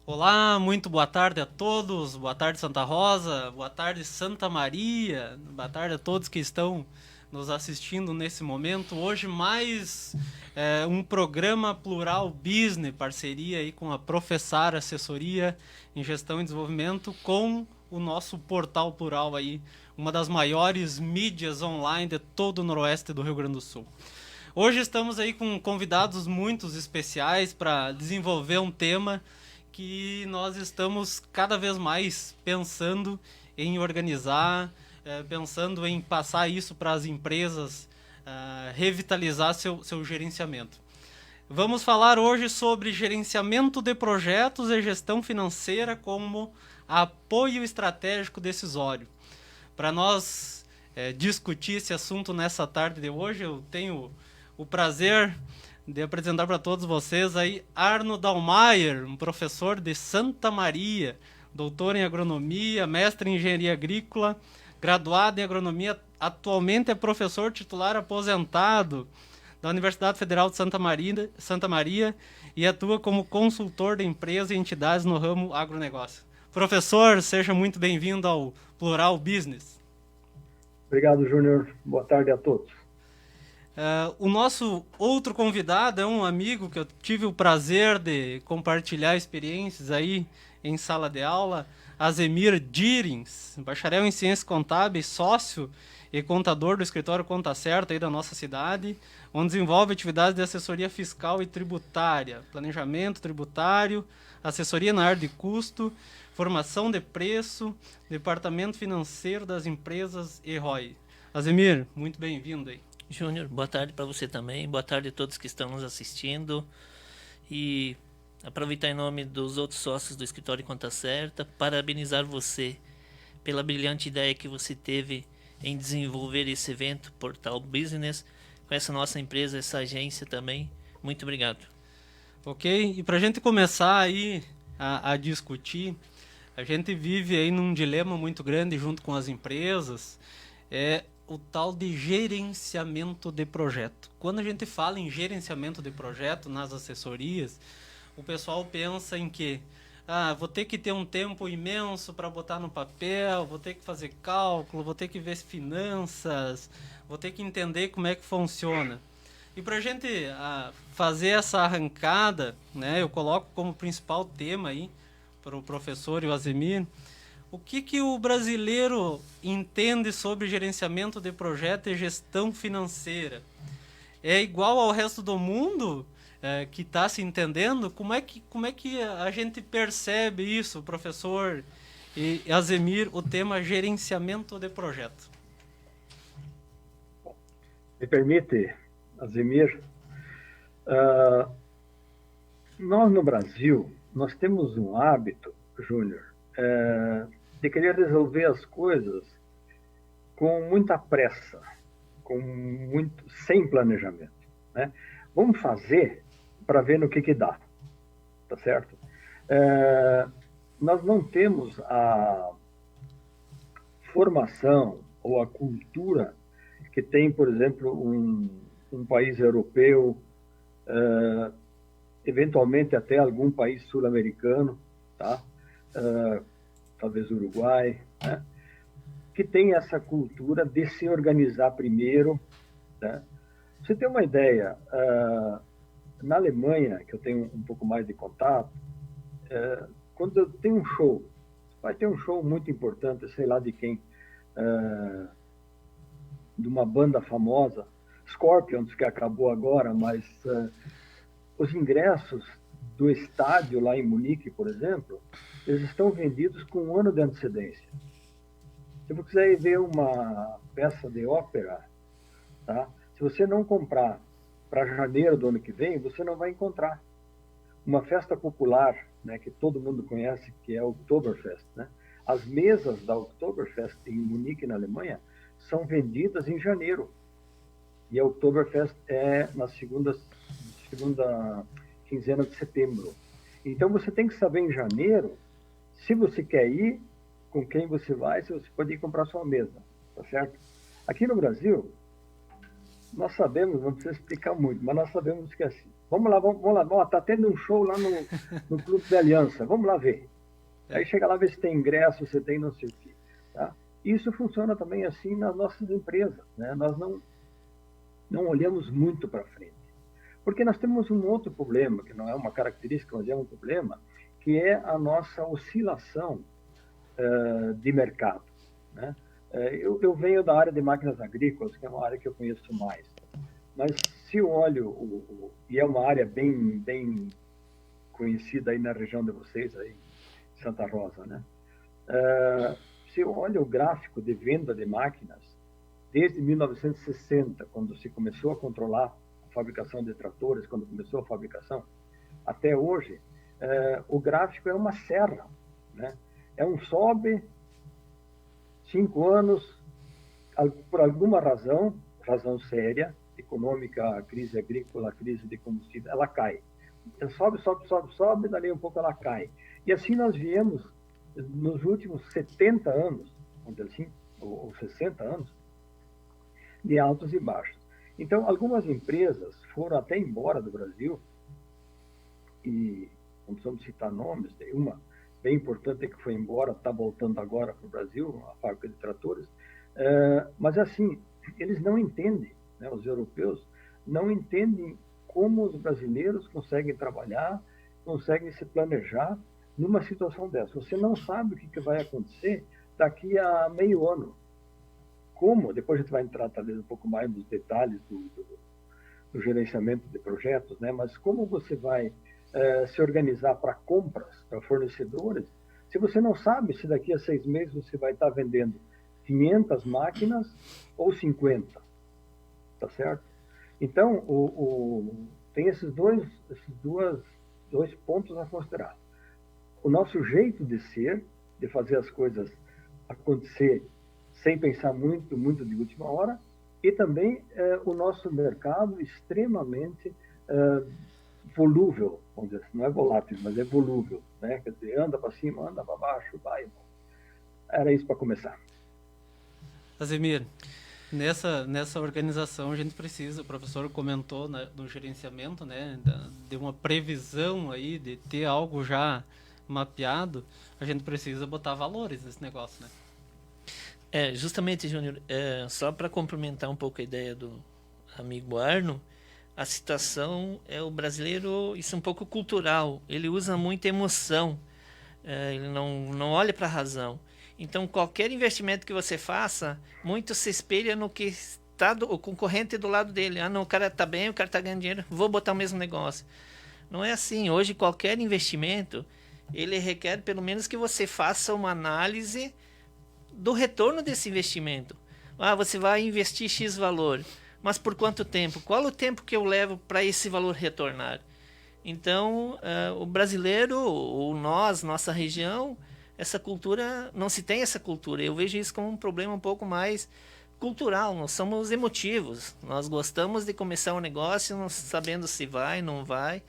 Olá, muito boa tarde a todos. Boa tarde, Santa Rosa. Boa tarde, Santa Maria. Boa tarde a todos que estão nos assistindo nesse momento. Hoje mais um programa Plural Business, parceria aí com a Professar Assessoria em Gestão e Desenvolvimento com o nosso portal Plural aí, uma das maiores mídias online de todo o noroeste do Rio Grande do Sul. Hoje estamos aí com convidados muito especiais para desenvolver um tema que nós estamos cada vez mais pensando em organizar, pensando em passar isso para as empresas, revitalizar seu gerenciamento. Vamos falar hoje sobre gerenciamento de projetos e gestão financeira como apoio estratégico decisório. Para nós discutir esse assunto nessa tarde de hoje, eu tenho o prazer de apresentar para todos vocês aí Arno Dalmayer, um professor de Santa Maria, doutor em agronomia, mestre em engenharia agrícola, graduado em agronomia, atualmente é professor titular aposentado da Universidade Federal de Santa Maria e atua como consultor de empresas e entidades no ramo agronegócio. Professor, seja muito bem-vindo ao Plural Business. Obrigado, Júnior. Boa tarde a todos. O nosso outro convidado é um amigo que eu tive o prazer de compartilhar experiências aí em sala de aula, Azemir Dirins, bacharel em Ciências Contábeis, sócio e contador do escritório Conta Certa aí da nossa cidade, onde desenvolve atividades de assessoria fiscal e tributária, planejamento tributário, assessoria na área de custo, formação de preço, departamento financeiro das empresas e ROI. Azemir, muito bem-vindo aí. Júnior, boa tarde para você também, boa tarde a todos que estão nos assistindo e aproveitar em nome dos outros sócios do Escritório Conta Certa, parabenizar você pela brilhante ideia que você teve em desenvolver esse evento, Portal Business, com essa nossa empresa, essa agência também. Muito obrigado. Ok, e para a gente começar aí a discutir, a gente vive aí num dilema muito grande junto com as empresas, é o tal de gerenciamento de projeto. Quando a gente fala em gerenciamento de projeto nas assessorias, o pessoal pensa em que vou ter que ter um tempo imenso para botar no papel, vou ter que fazer cálculo, vou ter que ver finanças, vou ter que entender como é que funciona. E para a gente fazer essa arrancada, né, eu coloco como principal tema aí para o professor e o Azemir, o que o brasileiro entende sobre gerenciamento de projeto e gestão financeira? É igual ao resto do mundo que está se entendendo? Como é que a gente percebe isso, professor e Azemir, o tema gerenciamento de projeto? Me permite, Azemir, nós no Brasil, nós temos um hábito, Júnior, de querer resolver as coisas com muita pressa, sem planejamento, né? Vamos fazer para ver no que dá, tá certo? Nós não temos a formação ou a cultura que tem, por exemplo, um país europeu, eventualmente até algum país sul-americano, tá? Talvez Uruguai, né? Que tem essa cultura de se organizar primeiro, né? Você tem uma ideia, na Alemanha, que eu tenho um pouco mais de contato, quando tem um show, vai ter um show muito importante, sei lá de quem, de uma banda famosa, Scorpions, que acabou agora, mas os ingressos do estádio lá em Munique, por exemplo, eles estão vendidos com um ano de antecedência. Se você quiser ir ver uma peça de ópera, tá? Se você não comprar para janeiro do ano que vem, você não vai encontrar. Uma festa popular, né, que todo mundo conhece, que é o Oktoberfest, né? As mesas da Oktoberfest em Munique, na Alemanha, são vendidas em janeiro. E a Oktoberfest é na segunda quinzena de setembro. Então você tem que saber em janeiro se você quer ir, com quem você vai, se você pode ir comprar sua mesa, tá certo? Aqui no Brasil, nós sabemos, não precisa explicar muito, mas nós sabemos que é assim. Vamos lá, vamos lá. Ó, tá tendo um show lá no Clube da Aliança. Vamos lá ver. Aí chega lá ver se tem ingresso, se tem não sei o quê. Tá? Isso funciona também assim nas nossas empresas. Né? Nós não olhamos muito para frente. Porque nós temos um outro problema, que não é uma característica, mas é um problema, que é a nossa oscilação de mercado. Né? Eu venho da área de máquinas agrícolas, que é uma área que eu conheço mais. Mas se eu olho, e é uma área bem conhecida aí na região de vocês, aí em Santa Rosa, né? Se eu olho o gráfico de venda de máquinas, desde 1960, quando se começou a controlar a fabricação de tratores, quando começou a fabricação, até hoje, o gráfico é uma serra, né? É um sobe, 5 anos, por alguma razão séria, econômica, crise agrícola, crise de combustível, ela cai. Sobe, dali um pouco ela cai. E assim nós viemos, nos últimos 70 anos, vamos dizer assim, ou 60 anos, de altos e baixos. Então, algumas empresas foram até embora do Brasil, e não precisamos citar nomes, tem uma bem importante que foi embora, está voltando agora para o Brasil, a fábrica de tratores, mas assim, eles não entendem, né, os europeus não entendem como os brasileiros conseguem trabalhar, conseguem se planejar numa situação dessa. Você não sabe o que vai acontecer daqui a meio ano. Como, depois a gente vai entrar talvez um pouco mais nos detalhes do gerenciamento de projetos, né? Mas como você vai se organizar para compras, para fornecedores, se você não sabe se daqui a 6 meses você vai estar vendendo 500 máquinas ou 50, tá certo? Então, tem esses dois pontos a considerar. O nosso jeito de ser, de fazer as coisas acontecer sem pensar muito de última hora, e também o nosso mercado extremamente volúvel, vamos dizer assim, não é volátil, mas é volúvel, né? Quer dizer, anda para cima, anda para baixo, vai. Era isso para começar. Azemir, nessa organização a gente precisa, o professor comentou, né, no gerenciamento, né, de uma previsão aí, de ter algo já mapeado, a gente precisa botar valores nesse negócio, né? Justamente, Júnior, só para complementar um pouco a ideia do amigo Arno, a situação o brasileiro, isso é um pouco cultural, ele usa muita emoção, ele não olha para a razão. Então, qualquer investimento que você faça, muito se espelha no que está o concorrente do lado dele. Ah, não, o cara está bem, o cara está ganhando dinheiro, vou botar o mesmo negócio. Não é assim. Hoje, qualquer investimento, ele requer pelo menos que você faça uma análise do retorno desse investimento. Ah, você vai investir X valor, mas por quanto tempo? Qual o tempo que eu levo para esse valor retornar? Então, o brasileiro, ou nós, nossa região, essa cultura, não se tem essa cultura. Eu vejo isso como um problema um pouco mais cultural. Nós somos emotivos. Nós gostamos de começar um negócio não sabendo se vai, não vai.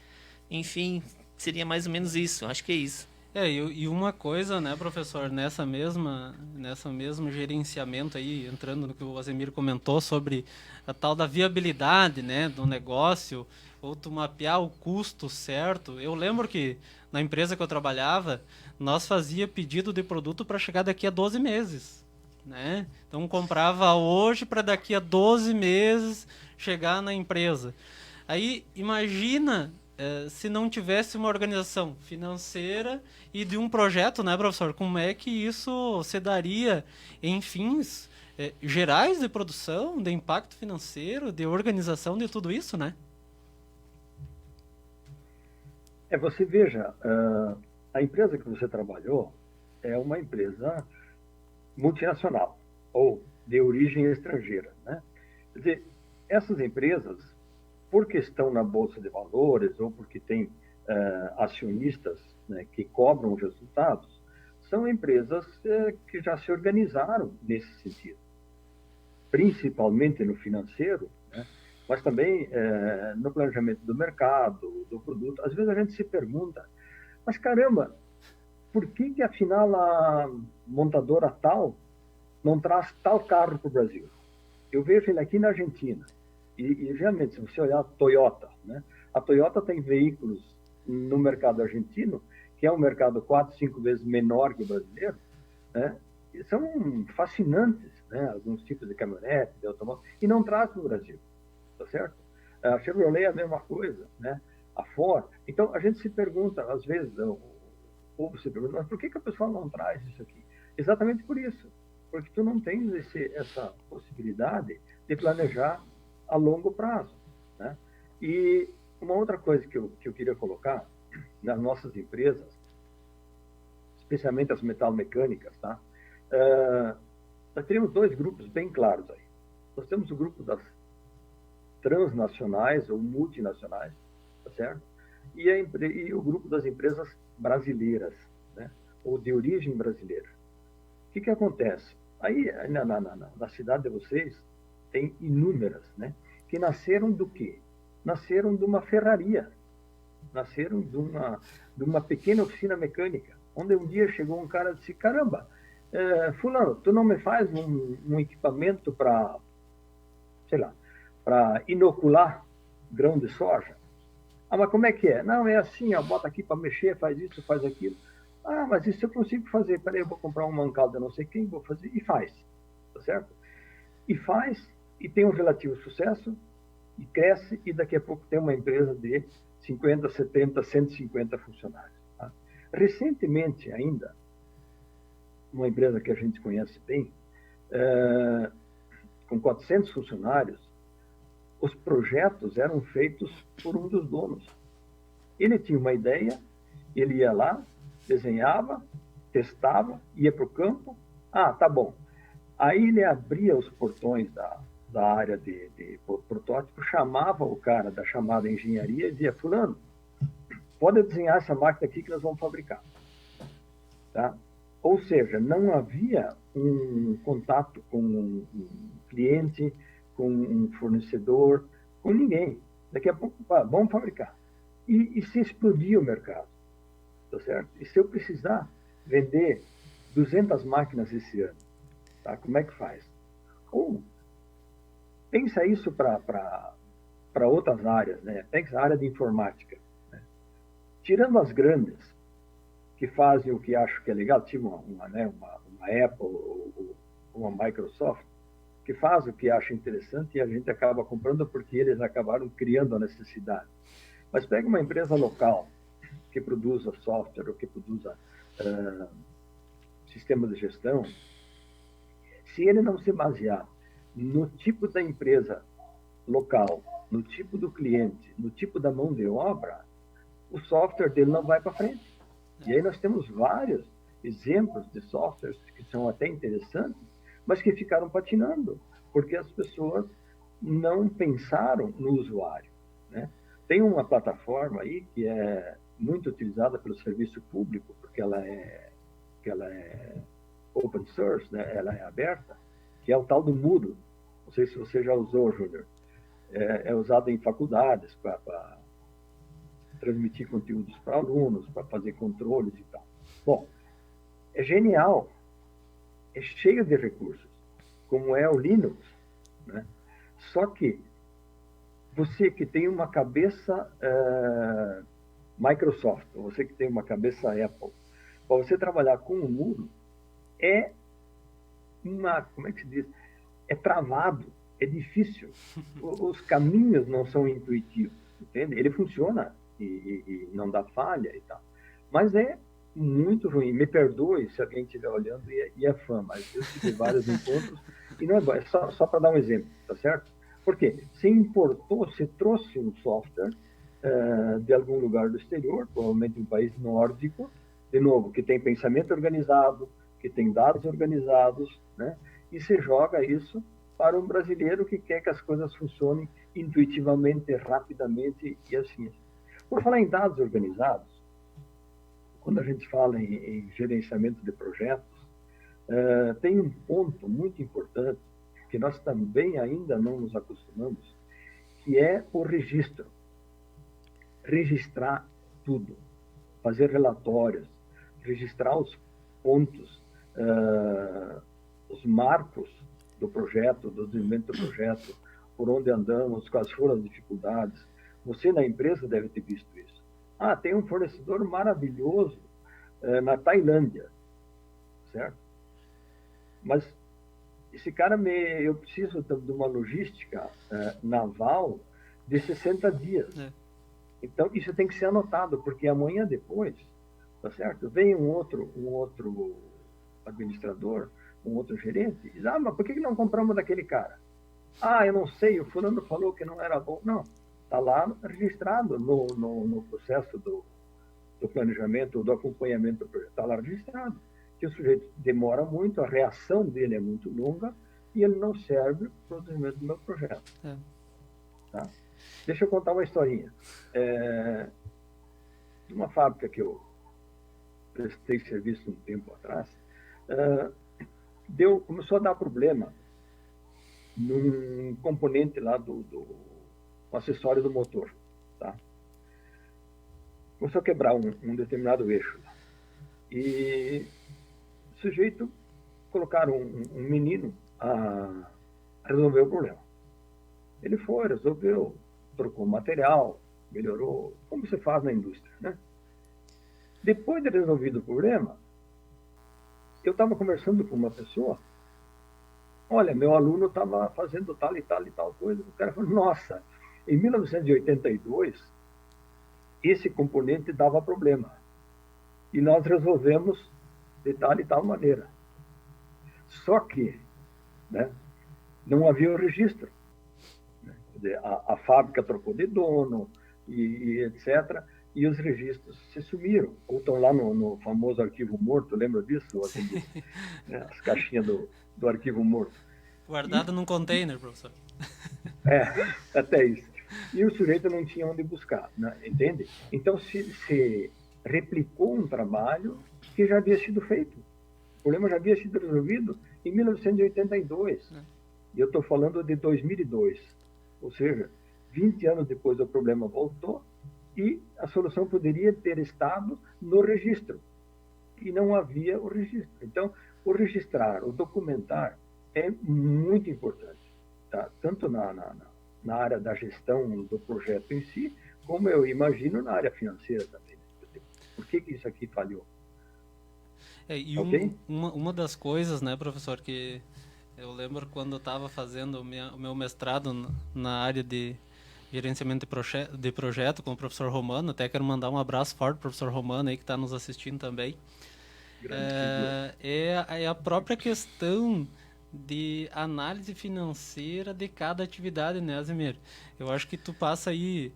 Enfim, seria mais ou menos isso. Acho que é isso. E uma coisa, né, professor, nessa mesmo gerenciamento aí, entrando no que o Azemir comentou sobre a tal da viabilidade, né, do negócio, ou tu mapear o custo certo. Eu lembro que na empresa que eu trabalhava, nós fazia pedido de produto para chegar daqui a 12 meses, né? Então comprava hoje para daqui a 12 meses chegar na empresa. Aí imagina se não tivesse uma organização financeira e de um projeto, né, professor? Como é que isso se daria em fins gerais de produção, de impacto financeiro, de organização de tudo isso, né? Você veja, a empresa que você trabalhou é uma empresa multinacional ou de origem estrangeira, né? Quer dizer, essas empresas, por questão na Bolsa de Valores ou porque tem acionistas, né, que cobram os resultados, são empresas que já se organizaram nesse sentido, principalmente no financeiro, né? Mas também no planejamento do mercado, do produto. Às vezes a gente se pergunta, mas caramba, por que afinal a montadora tal não traz tal carro para o Brasil? Eu vejo ele aqui na Argentina, e realmente, se você olhar a Toyota, né? A Toyota tem veículos no mercado argentino, que é um mercado 4, 5 vezes menor que o brasileiro, né? E são fascinantes, né? Alguns tipos de caminhonete, de automóvel, e não traz para o Brasil, tá certo? A Chevrolet é a mesma coisa, né? A Ford. Então, a gente se pergunta, às vezes, o povo se pergunta, mas por que a pessoa não traz isso aqui? Exatamente por isso, porque tu não tens essa possibilidade de planejar a longo prazo, né? E uma outra coisa que eu queria colocar nas nossas empresas, especialmente as metalmecânicas, tá? Nós temos dois grupos bem claros aí. Nós temos o grupo das transnacionais ou multinacionais, tá certo? E o grupo das empresas brasileiras, né? Ou de origem brasileira. O que acontece? Aí, na cidade de vocês, tem inúmeras, né? Que nasceram do quê? Nasceram de uma ferraria, nasceram de uma pequena oficina mecânica, onde um dia chegou um cara e disse, caramba, fulano, tu não me faz um equipamento para, sei lá, para inocular grão de soja? Ah, mas como é que é? Não, é assim, ó, bota aqui para mexer, faz isso, faz aquilo. Ah, mas isso eu consigo fazer. Peraí, eu vou comprar um mancal de não sei quem, vou fazer. E faz, tá certo? E faz, e tem um relativo sucesso, e cresce, e daqui a pouco tem uma empresa de 50, 70, 150 funcionários. Tá? Recentemente ainda, uma empresa que a gente conhece bem, com 400 funcionários, os projetos eram feitos por um dos donos. Ele tinha uma ideia, ele ia lá, desenhava, testava, ia para o campo. Ah, tá bom. Aí ele abria os portões da área de protótipo, chamava o cara da chamada engenharia e dizia, fulano, pode desenhar essa máquina aqui que nós vamos fabricar. Tá? Ou seja, não havia um contato com um cliente, com um fornecedor, com ninguém. Daqui a pouco, vamos fabricar. E se explodir o mercado, tá certo? E se eu precisar vender 200 máquinas esse ano, tá? Como é que faz? Ou pensa isso para outras áreas, né? Pensa a área de informática. Né? Tirando as grandes, que fazem o que acho que é legal, tipo uma Apple ou uma Microsoft, que faz o que acha interessante e a gente acaba comprando porque eles acabaram criando a necessidade. Mas pega uma empresa local que produza software ou que produza sistemas de gestão, se ele não se basear no tipo da empresa local, no tipo do cliente, no tipo da mão de obra, o software dele não vai para frente. E aí nós temos vários exemplos de softwares que são até interessantes, mas que ficaram patinando, porque as pessoas não pensaram no usuário. Né? Tem uma plataforma aí que é muito utilizada pelo serviço público, porque ela é open source, né? Ela é aberta, que é o tal do Moodle. Não sei se você já usou, Júnior. É usado em faculdades para transmitir conteúdos para alunos, para fazer controles e tal. Bom, é genial, é cheio de recursos, como é o Linux, né? Só que você que tem uma cabeça Microsoft, ou você que tem uma cabeça Apple, para você trabalhar com o Moodle, como é que se diz? É travado, é difícil. Os caminhos não são intuitivos, entende? Ele funciona e não dá falha e tal. Mas é muito ruim. Me perdoe se alguém estiver olhando e é fã, mas eu tive vários encontros e não é bom. É só para dar um exemplo, tá certo? Por quê? Você trouxe um software de algum lugar do exterior, provavelmente um país nórdico, de novo, que tem pensamento organizado, que tem dados organizados, né? E você joga isso para um brasileiro que quer que as coisas funcionem intuitivamente, rapidamente e assim. Por falar em dados organizados, quando a gente fala em gerenciamento de projetos, tem um ponto muito importante que nós também ainda não nos acostumamos, que é o registro. Registrar tudo, fazer relatórios, registrar os pontos, os marcos do projeto, do desenvolvimento do projeto, por onde andamos, quais foram as dificuldades, Você na empresa deve ter visto isso. Ah, tem um fornecedor maravilhoso na Tailândia, certo? Mas esse cara, eu preciso de uma logística naval de 60 dias. Então, isso tem que ser anotado, porque amanhã depois, tá certo? Vem um outro administrador, um outro gerente, e diz, mas por que não compramos daquele cara? Eu não sei, o fulano falou que não era bom. Não, está lá registrado no processo do planejamento, do acompanhamento do projeto, está lá registrado. Que o sujeito demora muito, a reação dele é muito longa e ele não serve para o desenvolvimento do meu projeto. Tá? Deixa eu contar uma historinha. Numa fábrica que eu prestei serviço um tempo atrás, começou a dar problema num componente lá do acessório do motor. Tá? Começou a quebrar um determinado eixo. E o sujeito colocaram um menino a resolver o problema. Ele foi, resolveu, trocou material, melhorou, como se faz na indústria, né? Depois de resolvido o problema, eu estava conversando com uma pessoa, olha, meu aluno estava fazendo tal e tal e tal coisa, o cara falou, nossa, em 1982, esse componente dava problema, e nós resolvemos de tal e tal maneira. Só que, né, não havia o registro. Quer dizer, a fábrica trocou de dono, e etc., e os registros se sumiram. Ou estão lá no famoso arquivo morto, lembra disso? As caixinhas do arquivo morto. Guardado num container, professor. Até isso. E o sujeito não tinha onde buscar, né? Entende? Então, se replicou um trabalho que já havia sido feito. O problema já havia sido resolvido em 1982. E eu estou falando de 2002. Ou seja, 20 anos depois o problema voltou e a solução poderia ter estado no registro. E não havia o registro. Então, o registrar, o documentar é muito importante. Tá? Tanto na área da gestão do projeto em si, como eu imagino na área financeira também. Por que isso aqui falhou? Okay? Uma das coisas, né, professor, que eu lembro quando eu estava fazendo o meu mestrado na área de gerenciamento de projeto com o professor Romano, até quero mandar um abraço forte para o professor Romano aí que está nos assistindo também. É a própria questão de análise financeira de cada atividade, né, Azimir? Eu acho que tu passa aí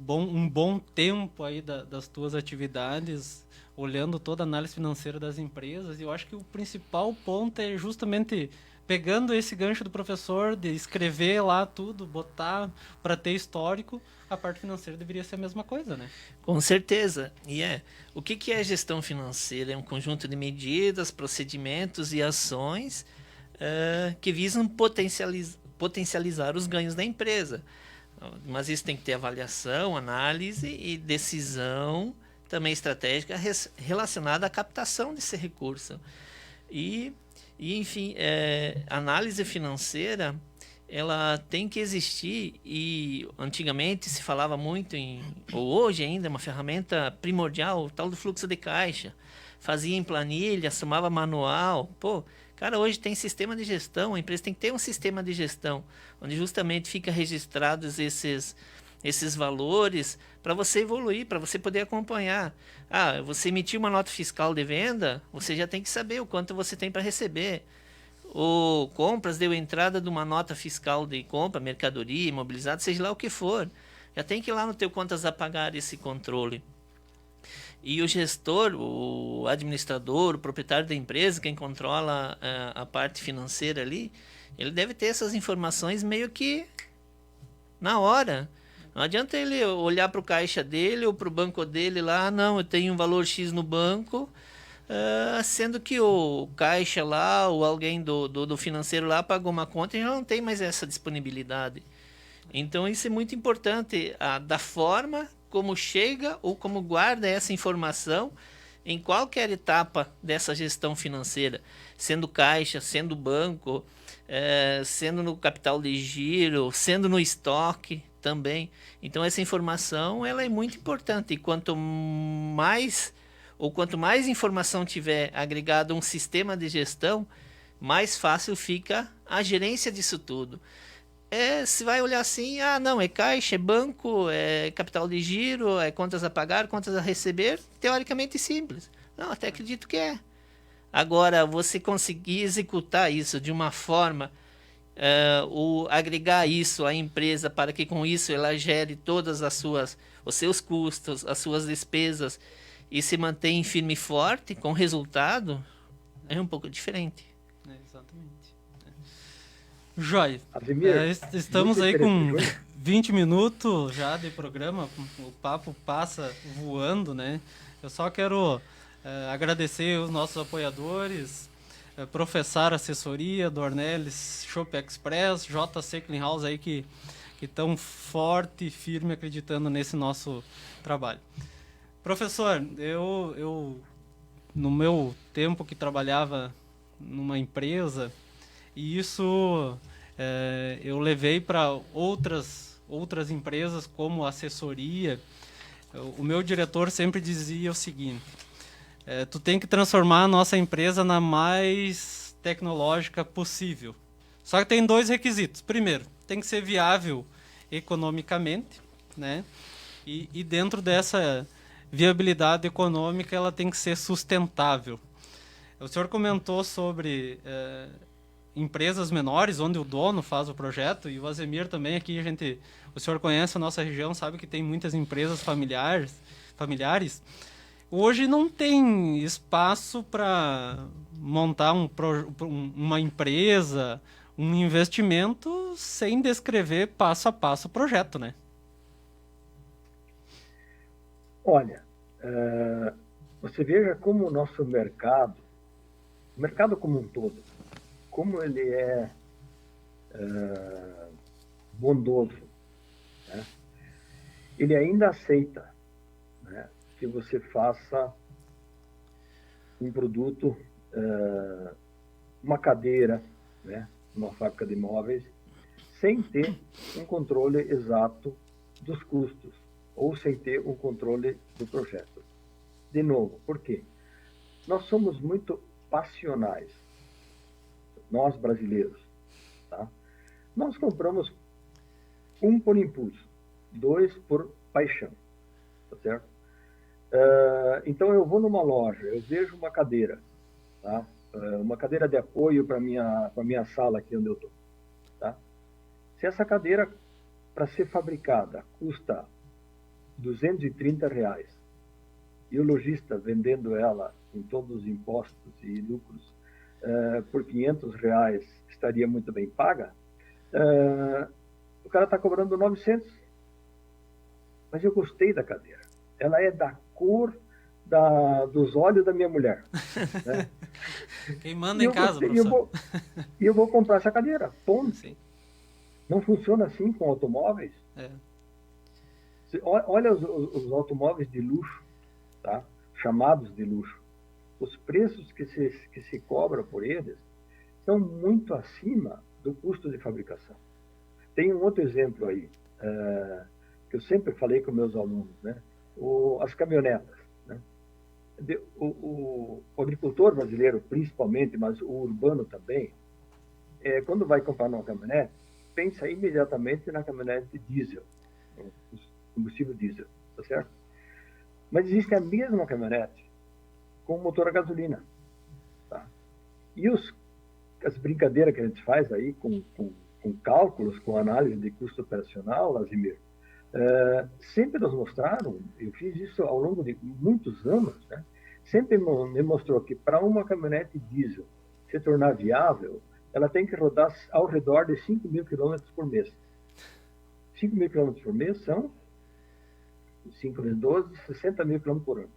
um bom tempo aí das tuas atividades olhando toda a análise financeira das empresas, e eu acho que o principal ponto é justamente pegando esse gancho do professor de escrever lá tudo, botar para ter histórico, a parte financeira deveria ser a mesma coisa, né? Com certeza. O que é gestão financeira? É um conjunto de medidas, procedimentos e ações que visam potencializar os ganhos da empresa. Mas isso tem que ter avaliação, análise e decisão também estratégica relacionada à captação desse recurso. Enfim, análise financeira, ela tem que existir, e antigamente se falava muito ou hoje ainda é uma ferramenta primordial, o tal do fluxo de caixa. Fazia em planilha, somava manual. Cara, hoje tem sistema de gestão, a empresa tem que ter um sistema de gestão, onde justamente fica registrados esses valores para você evoluir, para você poder acompanhar. Você emitiu uma nota fiscal de venda, você já tem que saber o quanto você tem para receber. Ou compras, deu entrada de uma nota fiscal de compra, mercadoria, imobilizado, seja lá o que for. Já tem que ir lá no teu contas a pagar esse controle. E o gestor, o administrador, o proprietário da empresa, quem controla a parte financeira ali, ele deve ter essas informações meio que na hora. Não adianta ele olhar para o caixa dele ou para o banco dele lá, não, eu tenho um valor X no banco, sendo que o caixa lá ou alguém do financeiro lá pagou uma conta e já não tem mais essa disponibilidade. Então isso é muito importante, da forma como chega ou como guarda essa informação em qualquer etapa dessa gestão financeira, sendo caixa, sendo banco, sendo no capital de giro, sendo no estoque. também. Então essa informação ela é muito importante, e quanto mais informação tiver agregado a um sistema de gestão, mais fácil fica a gerência disso tudo. Se vai olhar assim, não, é caixa, é banco, é capital de giro, é contas a pagar, contas a receber, teoricamente simples. Não, até acredito que é. Agora, você conseguir executar isso de uma forma, agregar isso à empresa para que com isso ela gere todas os seus custos, as suas despesas e se mantém firme e forte com resultado, é um pouco diferente. Exatamente. Joia. Ademir, estamos aí com 20 minutos já de programa, o papo passa voando, né? Eu só quero agradecer os nossos apoiadores, Professar Assessoria, Dornelles Shop Express, JC Clean House aí que estão forte e firme acreditando nesse nosso trabalho. Professor, eu no meu tempo que trabalhava numa empresa, e isso eu levei para outras empresas como assessoria. O meu diretor sempre dizia o seguinte: tu tem que transformar a nossa empresa na mais tecnológica possível. Só que tem 2 requisitos. Primeiro, tem que ser viável economicamente, né? E dentro dessa viabilidade econômica, ela tem que ser sustentável. O senhor comentou sobre empresas menores, onde o dono faz o projeto, e o Azemir também aqui, o senhor conhece a nossa região, sabe que tem muitas empresas familiares. Hoje não tem espaço para montar uma empresa, um investimento, sem descrever passo a passo o projeto, né? Olha, você veja como o nosso mercado como um todo, como ele é bondoso, né? Ele ainda aceita, né, que você faça um produto, uma cadeira, né, numa fábrica de móveis, sem ter um controle exato dos custos, ou sem ter um controle do projeto. De novo, por quê? Nós somos muito passionais, nós brasileiros, tá? Nós compramos 1 por impulso, 2 por paixão, tá certo? Então eu vou numa loja, eu vejo uma cadeira, tá? Uma cadeira de apoio para minha sala aqui onde eu estou, tá? Se essa cadeira, para ser fabricada, custa R$230, e o lojista vendendo ela com todos os impostos e lucros por R$500 estaria muito bem paga, o cara está cobrando 900. Mas eu gostei da cadeira. Ela é da cor dos olhos da minha mulher. Né? Quem manda em casa, professor. E eu vou comprar essa cadeira. Ponto. Sim. Não funciona assim com automóveis. Olha os automóveis de luxo, tá? Chamados de luxo. Os preços que se cobra por eles são muito acima do custo de fabricação. Tem um outro exemplo aí, que eu sempre falei com meus alunos, né? As caminhonetas, né? O agricultor brasileiro, principalmente, mas o urbano também, quando vai comprar uma caminhonete, pensa imediatamente na caminhonete diesel, combustível diesel, tá certo? Mas existe a mesma caminhonete com motor a gasolina, tá? E as brincadeiras que a gente faz aí com cálculos, com análise de custo operacional, Azemir, sempre nos mostraram, eu fiz isso ao longo de muitos anos, né? Sempre me mostrou que para uma caminhonete diesel se tornar viável, ela tem que rodar ao redor de 5 mil quilômetros por mês. 5 mil quilômetros por mês são 5 vezes 12, 60 mil quilômetros por ano.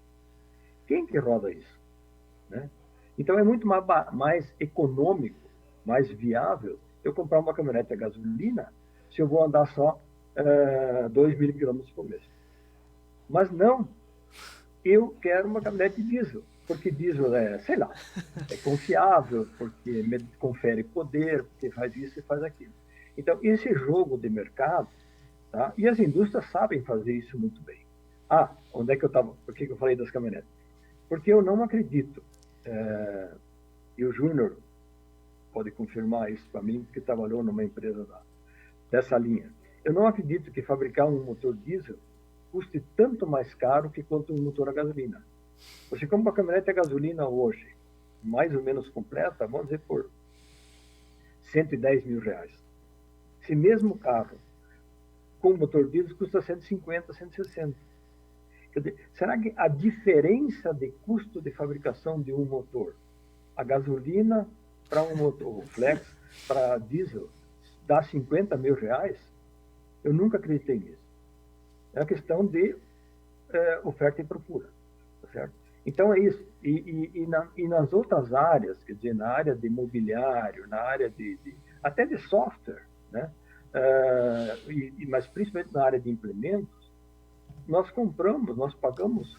Quem que roda isso? Né? Então é muito mais econômico, mais viável eu comprar uma caminhonete a gasolina se eu vou andar só 2 mil quilômetros por mês. Mas não, eu quero uma caminhonete diesel, porque diesel sei lá, é confiável, porque me confere poder, porque faz isso e faz aquilo. Então, esse jogo de mercado, Tá? E as indústrias sabem fazer isso muito bem. Onde é que eu estava? Por que eu falei das caminhonetes? Porque eu não acredito, e o Júnior pode confirmar isso para mim, porque trabalhou numa empresa dessa linha. Eu não acredito que fabricar um motor diesel custe tanto mais caro que quanto um motor a gasolina. Você compra uma caminhonete a gasolina hoje, mais ou menos completa, vamos dizer por R$110 mil. Esse mesmo carro com motor diesel custa 150, 160. Quer dizer, será que a diferença de custo de fabricação de um motor, a gasolina para um motor flex, para diesel, dá R$50 mil? Eu nunca acreditei nisso. É uma questão de oferta e procura, tá certo? Então é isso. E nas outras áreas, quer dizer, na área de mobiliário, na área até de software, né? Mas principalmente na área de implementos, nós pagamos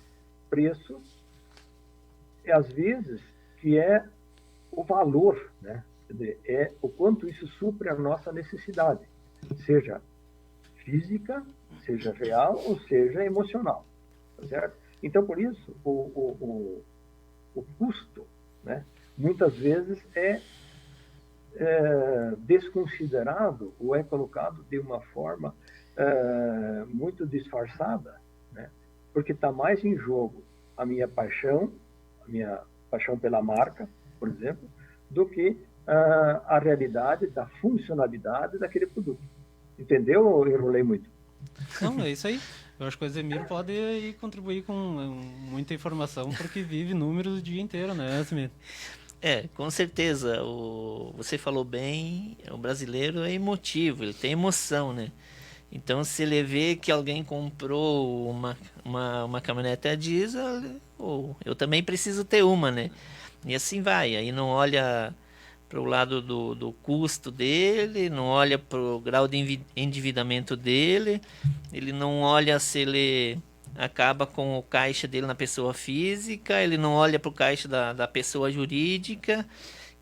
preço, às vezes, que é o valor, né? Quer dizer, é o quanto isso supre a nossa necessidade, seja física, seja real ou seja emocional, tá certo? Então, por isso, o custo, né, muitas vezes é desconsiderado ou é colocado de uma forma muito disfarçada, né, porque está mais em jogo a minha paixão pela marca, por exemplo, do que a realidade da funcionalidade daquele produto. Entendeu ou eu enrolei muito? Não, é isso aí. Eu acho que o Zemiro pode aí contribuir com muita informação, porque vive números o dia inteiro, né, Zemiro? Com certeza. Você falou bem, o brasileiro é emotivo, ele tem emoção, né? Então, se ele vê que alguém comprou uma caminhonete a diesel, eu também preciso ter uma, né? E assim vai. Aí não olha para o lado do custo dele, não olha para o grau de endividamento dele, ele não olha se ele acaba com o caixa dele na pessoa física, ele não olha para o caixa da pessoa jurídica,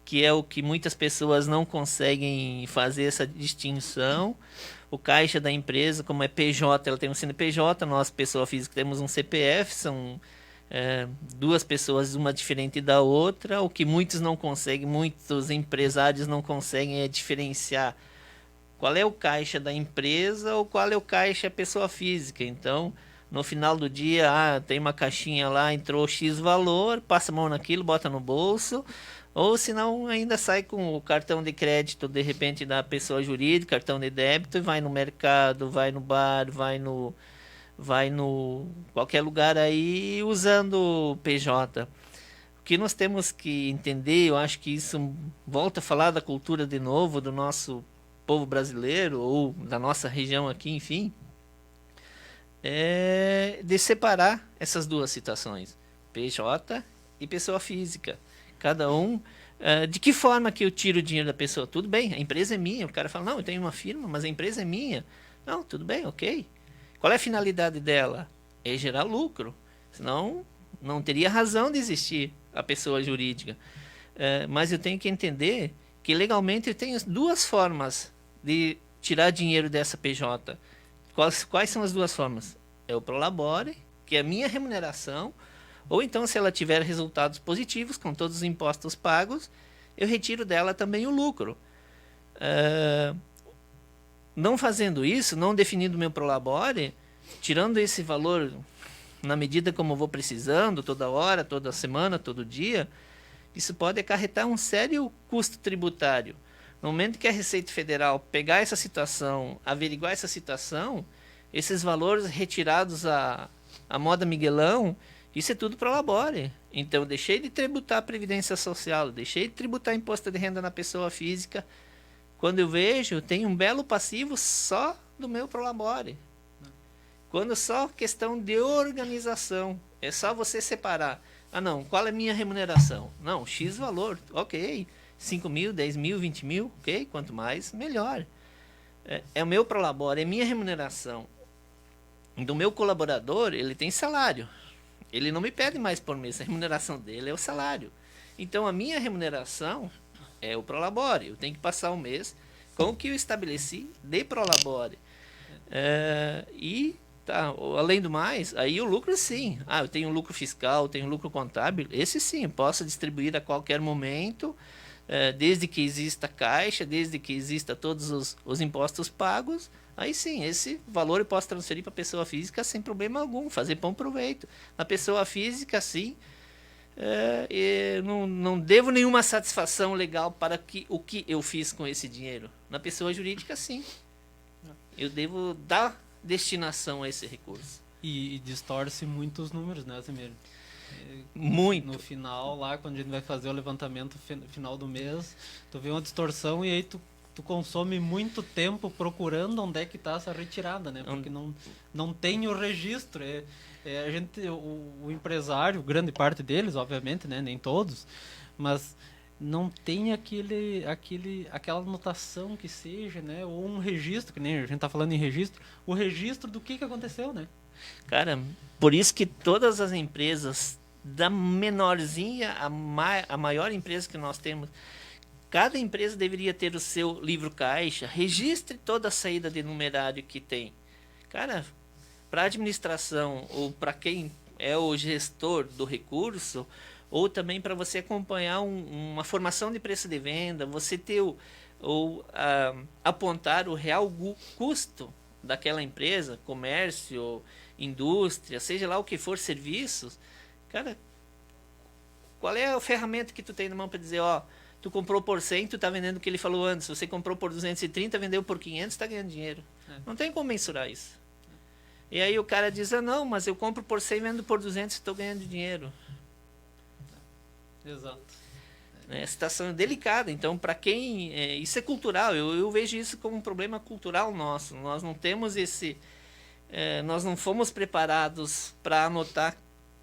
que é o que muitas pessoas não conseguem fazer essa distinção. O caixa da empresa, como é PJ, ela tem um CNPJ, nós, pessoa física, temos um CPF, são duas pessoas, uma diferente da outra. O que muitos não conseguem, muitos empresários não conseguem é diferenciar qual é o caixa da empresa ou qual é o caixa pessoa física. Então, no final do dia, tem uma caixinha lá, entrou X valor, passa a mão naquilo, bota no bolso, ou senão ainda sai com o cartão de crédito, de repente, da pessoa jurídica, cartão de débito, e vai no mercado, vai no bar, vai no qualquer lugar aí usando o PJ. O que nós temos que entender, eu acho que isso volta a falar da cultura de novo, do nosso povo brasileiro, ou da nossa região aqui, enfim, é de separar essas duas situações, PJ e pessoa física. Cada um, de que forma que eu tiro o dinheiro da pessoa? Tudo bem, a empresa é minha. O cara fala, não, eu tenho uma firma, mas a empresa é minha. Não, tudo bem, ok. Qual é a finalidade dela? É gerar lucro. Senão, não teria razão de existir a pessoa jurídica. Mas eu tenho que entender que legalmente eu tenho duas formas de tirar dinheiro dessa PJ. Quais são as duas formas? É o Prolabore, que é a minha remuneração, ou então, se ela tiver resultados positivos, com todos os impostos pagos, eu retiro dela também o lucro. Não fazendo isso, não definindo meu Prolabore, tirando esse valor na medida como eu vou precisando, toda hora, toda semana, todo dia, isso pode acarretar um sério custo tributário. No momento que a Receita Federal pegar essa situação, averiguar essa situação, esses valores retirados à moda Miguelão, isso é tudo Prolabore. Então, eu deixei de tributar a Previdência Social, deixei de tributar imposto de renda na pessoa física. Quando eu vejo, tem um belo passivo só do meu Prolabore. Quando só questão de organização, é só você separar. Não, qual é a minha remuneração? Não, X valor, ok. 5 mil, 10 mil, 20 mil, ok. Quanto mais, melhor. É o meu Prolabore, é minha remuneração. Do meu colaborador, ele tem salário. Ele não me pede mais por mês, a remuneração dele é o salário. Então, a minha remuneração é o Prolabore. Eu tenho que passar o mês com o que eu estabeleci de Prolabore. E tá, além do mais, aí o lucro sim. Eu tenho lucro fiscal, tenho lucro contábil. Esse sim, posso distribuir a qualquer momento, desde que exista caixa, desde que exista todos os impostos pagos. Aí sim, esse valor eu posso transferir para a pessoa física sem problema algum, fazer bom proveito. Na pessoa física, sim, eu não devo nenhuma satisfação legal para o que eu fiz com esse dinheiro. Na pessoa jurídica, sim. Eu devo dar destinação a esse recurso. E distorce muito os números, né, Zemir? Muito. No final, lá, quando a gente vai fazer o levantamento final do mês, tu vê uma distorção e aí tu consome muito tempo procurando onde é que está essa retirada, né? Porque não tem o registro. A gente, o empresário, grande parte deles, obviamente, né? Nem todos, mas não tem aquela anotação que seja, né? Ou um registro, que nem a gente está falando em registro, o registro do que aconteceu, né? Cara, por isso que todas as empresas, da menorzinha a maior empresa que nós temos, cada empresa deveria ter o seu livro caixa, registre toda a saída de numerário que tem. Cara, para a administração ou para quem é o gestor do recurso, ou também para você acompanhar uma formação de preço de venda, você ter apontar o real custo daquela empresa, comércio, indústria, seja lá o que for, serviços. Cara, qual é a ferramenta que tu tem na mão para dizer, tu comprou por 100, tu tá vendendo o que ele falou antes, você comprou por 230, vendeu por 500, tá ganhando dinheiro. Não tem como mensurar isso. E aí o cara diz, não, mas eu compro por 100, vendo por 200 e estou ganhando dinheiro. Exato. A situação é delicada, então para quem... isso é cultural, eu vejo isso como um problema cultural nosso. Nós não temos nós não fomos preparados para anotar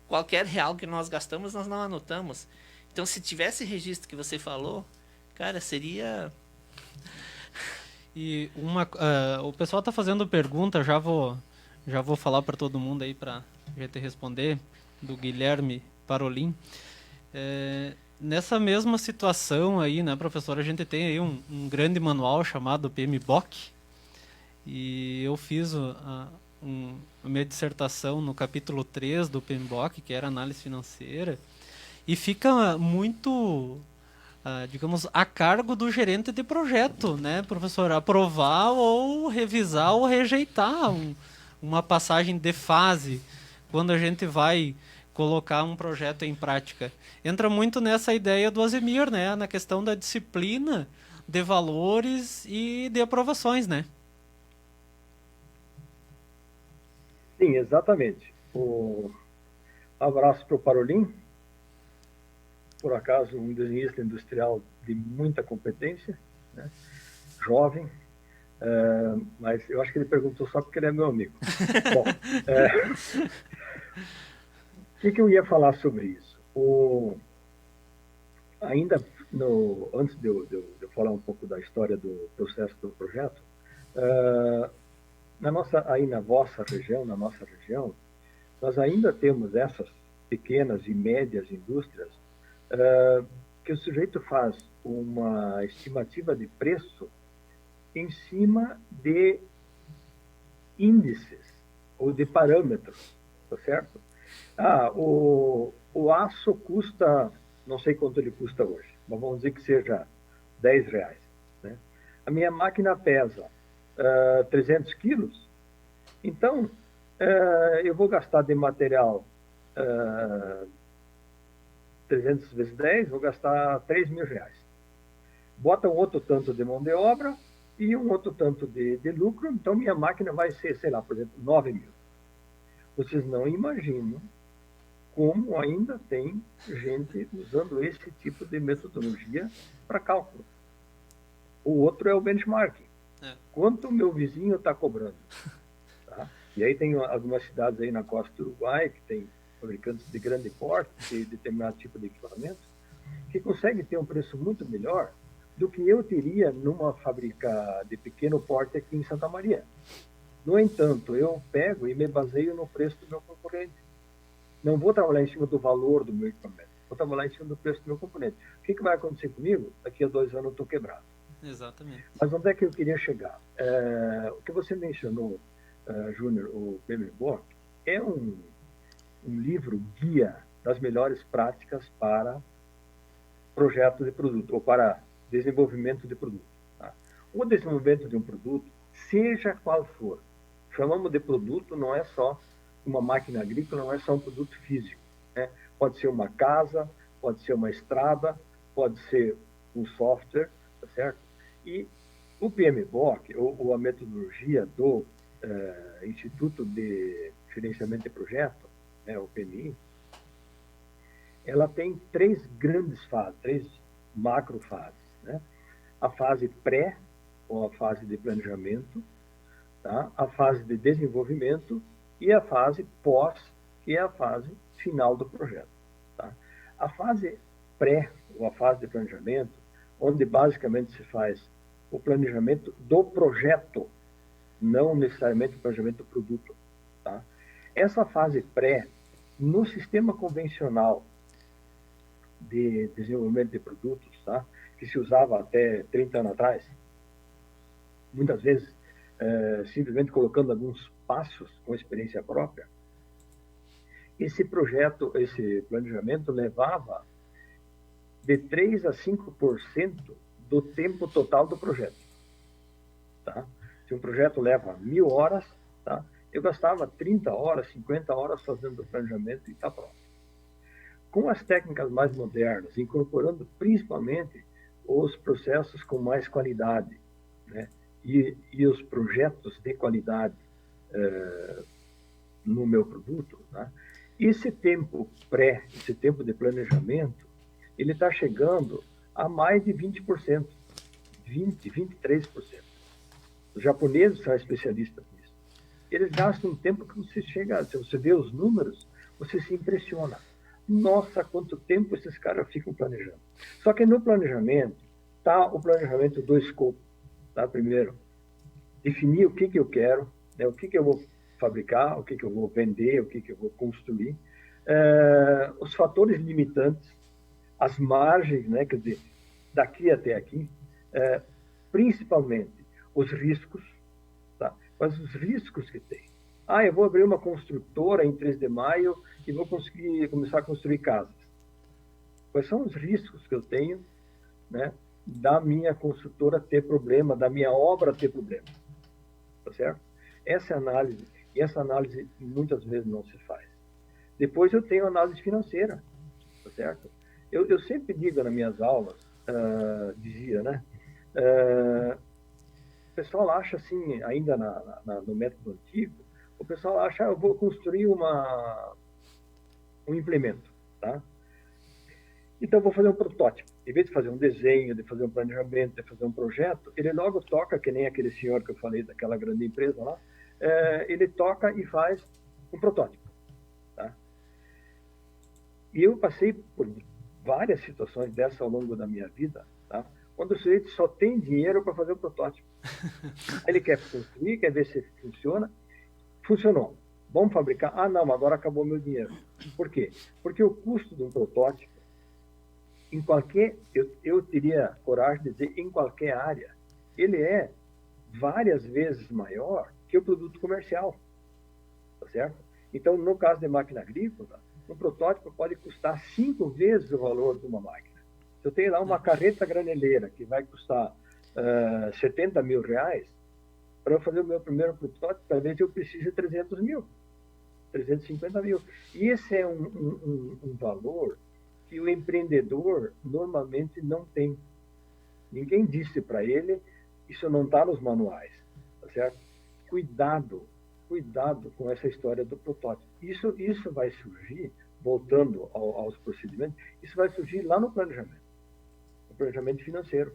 qualquer real que nós gastamos, nós não anotamos. Então se tivesse registro que você falou, cara, seria... E o pessoal está fazendo pergunta, já vou falar para todo mundo aí para a gente responder, do Guilherme Parolin. Nessa mesma situação aí, né, professor, a gente tem aí um grande manual chamado PMBOK, e eu fiz a minha dissertação no capítulo 3 do PMBOK, que era análise financeira, e fica muito, digamos, a cargo do gerente de projeto, né, professor, aprovar ou revisar ou rejeitar uma passagem de fase quando a gente vai colocar um projeto em prática. Entra muito nessa ideia do Azemir, né? Na questão da disciplina, de valores e de aprovações, né? Sim, exatamente. Um abraço para o Parolin, por acaso um desenhista industrial de muita competência, né? Jovem, mas eu acho que ele perguntou só porque ele é meu amigo. Bom, o que eu ia falar sobre isso? Ainda antes de eu falar um pouco da história do processo do projeto, na nossa região, nós ainda temos essas pequenas e médias indústrias que o sujeito faz uma estimativa de preço em cima de índices ou de parâmetros, tá certo? O aço custa, não sei quanto ele custa hoje, mas vamos dizer que seja R$10, né? A minha máquina pesa 300 quilos, então eu vou gastar de material 300 vezes 10, vou gastar R$3.000. Bota um outro tanto de mão de obra e um outro tanto de lucro, então minha máquina vai ser, sei lá, por exemplo, 9.000. Vocês não imaginam como ainda tem gente usando esse tipo de metodologia para cálculo. O outro é o benchmarking. Quanto o meu vizinho está cobrando? Tá? E aí tem algumas cidades aí na costa do Uruguai que tem fabricantes de grande porte, de determinado tipo de equipamento, que conseguem ter um preço muito melhor do que eu teria numa fábrica de pequeno porte aqui em Santa Maria. No entanto, eu pego e me baseio no preço do meu concorrente. Não vou trabalhar em cima do valor do meu equipamento, vou trabalhar em cima do preço do meu componente. O que vai acontecer comigo? Daqui a 2 anos eu estou quebrado. Exatamente. Mas onde é que eu queria chegar? O que você mencionou Júnior, o PMBOK, é um livro guia das melhores práticas para projeto de produto, ou para desenvolvimento de produto. Tá? O desenvolvimento de um produto, seja qual for, chamamos de produto, não é só uma máquina agrícola, não é só um produto físico. Né? Pode ser uma casa, pode ser uma estrada, pode ser um software, tá certo? E o PMBOK, ou a metodologia do Instituto de Gerenciamento de Projeto, o PMI, ela tem três grandes fases, três macrofases. Né? A fase pré, ou a fase de planejamento, tá? A fase de desenvolvimento e a fase pós, que é a fase final do projeto. Tá? A fase pré, ou a fase de planejamento, onde basicamente se faz o planejamento do projeto, não necessariamente o planejamento do produto. Tá? Essa fase pré, no sistema convencional de desenvolvimento de produtos, tá? Que se usava até 30 anos atrás, muitas vezes simplesmente colocando alguns passos com experiência própria, esse projeto, esse planejamento levava de 3 a 5% do tempo total do projeto. Tá? Se um projeto leva 1.000 horas, tá? Eu gastava 30 horas, 50 horas fazendo o planejamento e está pronto. Com as técnicas mais modernas, incorporando principalmente os processos com mais qualidade, né? E os projetos de qualidade no meu produto, né? Esse tempo pré, esse tempo de planejamento, ele está chegando a mais de 20%, 23%. Os japoneses são especialistas nisso. Eles gastam um tempo que você chega, se você vê os números, você se impressiona. Nossa, quanto tempo esses caras ficam planejando. Só que no planejamento, está o planejamento do escopo. Tá? Primeiro, definir o que eu quero, né? O que eu vou fabricar, o que eu vou vender, o que eu vou construir. Os fatores limitantes, as margens, né? Quer dizer, daqui até aqui, principalmente os riscos. Tá? Quais os riscos que tem? Eu vou abrir uma construtora em 3 de maio e vou conseguir começar a construir casas. Quais são os riscos que eu tenho, né, da minha construtora ter problema, da minha obra ter problema? Tá certo? Essa é a análise, e essa análise muitas vezes não se faz. Depois eu tenho a análise financeira, tá certo? Eu sempre digo nas minhas aulas, dizia, né? O pessoal acha assim, ainda no método antigo, o pessoal acha, eu vou construir um implemento, tá? Então, eu vou fazer um protótipo. Em vez de fazer um desenho, de fazer um planejamento, de fazer um projeto, ele logo toca, que nem aquele senhor que eu falei daquela grande empresa lá, ele toca e faz um protótipo. Tá? E eu passei por várias situações dessas ao longo da minha vida, tá? Quando o sujeito só tem dinheiro para fazer o protótipo. Ele quer construir, quer ver se funciona. Funcionou. Vamos fabricar? Não, agora acabou meu dinheiro. Por quê? Porque o custo de um protótipo, em qualquer, eu teria coragem de dizer, em qualquer área, ele é várias vezes maior que o produto comercial. Tá certo? Então, no caso de máquina agrícola, um protótipo pode custar 5 vezes o valor de uma máquina. Se eu tenho lá uma carreta graneleira que vai custar 70 mil reais, para eu fazer o meu primeiro protótipo, talvez eu precise de 300 mil, 350 mil. E esse é um valor que o empreendedor normalmente não tem. Ninguém disse para ele, isso não está nos manuais, tá certo? Cuidado com essa história do protótipo. Isso vai surgir, voltando aos procedimentos, isso vai surgir lá no planejamento financeiro,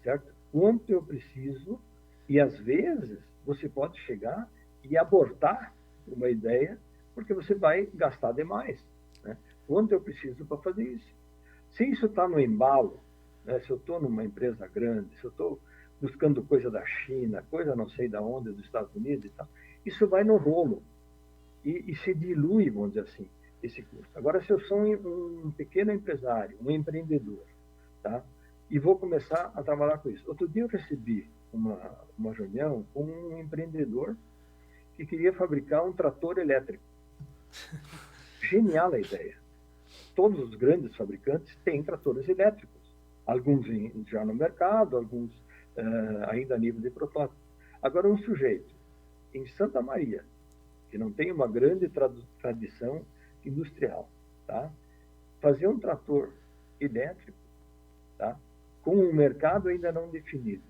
certo? Quanto eu preciso, e às vezes você pode chegar e abortar uma ideia, porque você vai gastar demais, né? Quanto eu preciso para fazer isso? Se isso está no embalo, né? Se eu estou numa empresa grande, se eu estou buscando coisa da China, coisa não sei da onde, dos Estados Unidos e tal, isso vai no rolo e se dilui, vamos dizer assim, esse custo. Agora, se eu sou um pequeno empresário, um empreendedor, tá? E vou começar a trabalhar com isso. Outro dia eu recebi uma reunião com um empreendedor que queria fabricar um trator elétrico. Genial a ideia. Todos os grandes fabricantes têm tratores elétricos. Alguns já no mercado, alguns ainda a nível de protótipo. Agora, um sujeito em Santa Maria, que não tem uma grande tradição industrial, tá? Fazer um trator elétrico, tá? Com um mercado ainda não definido.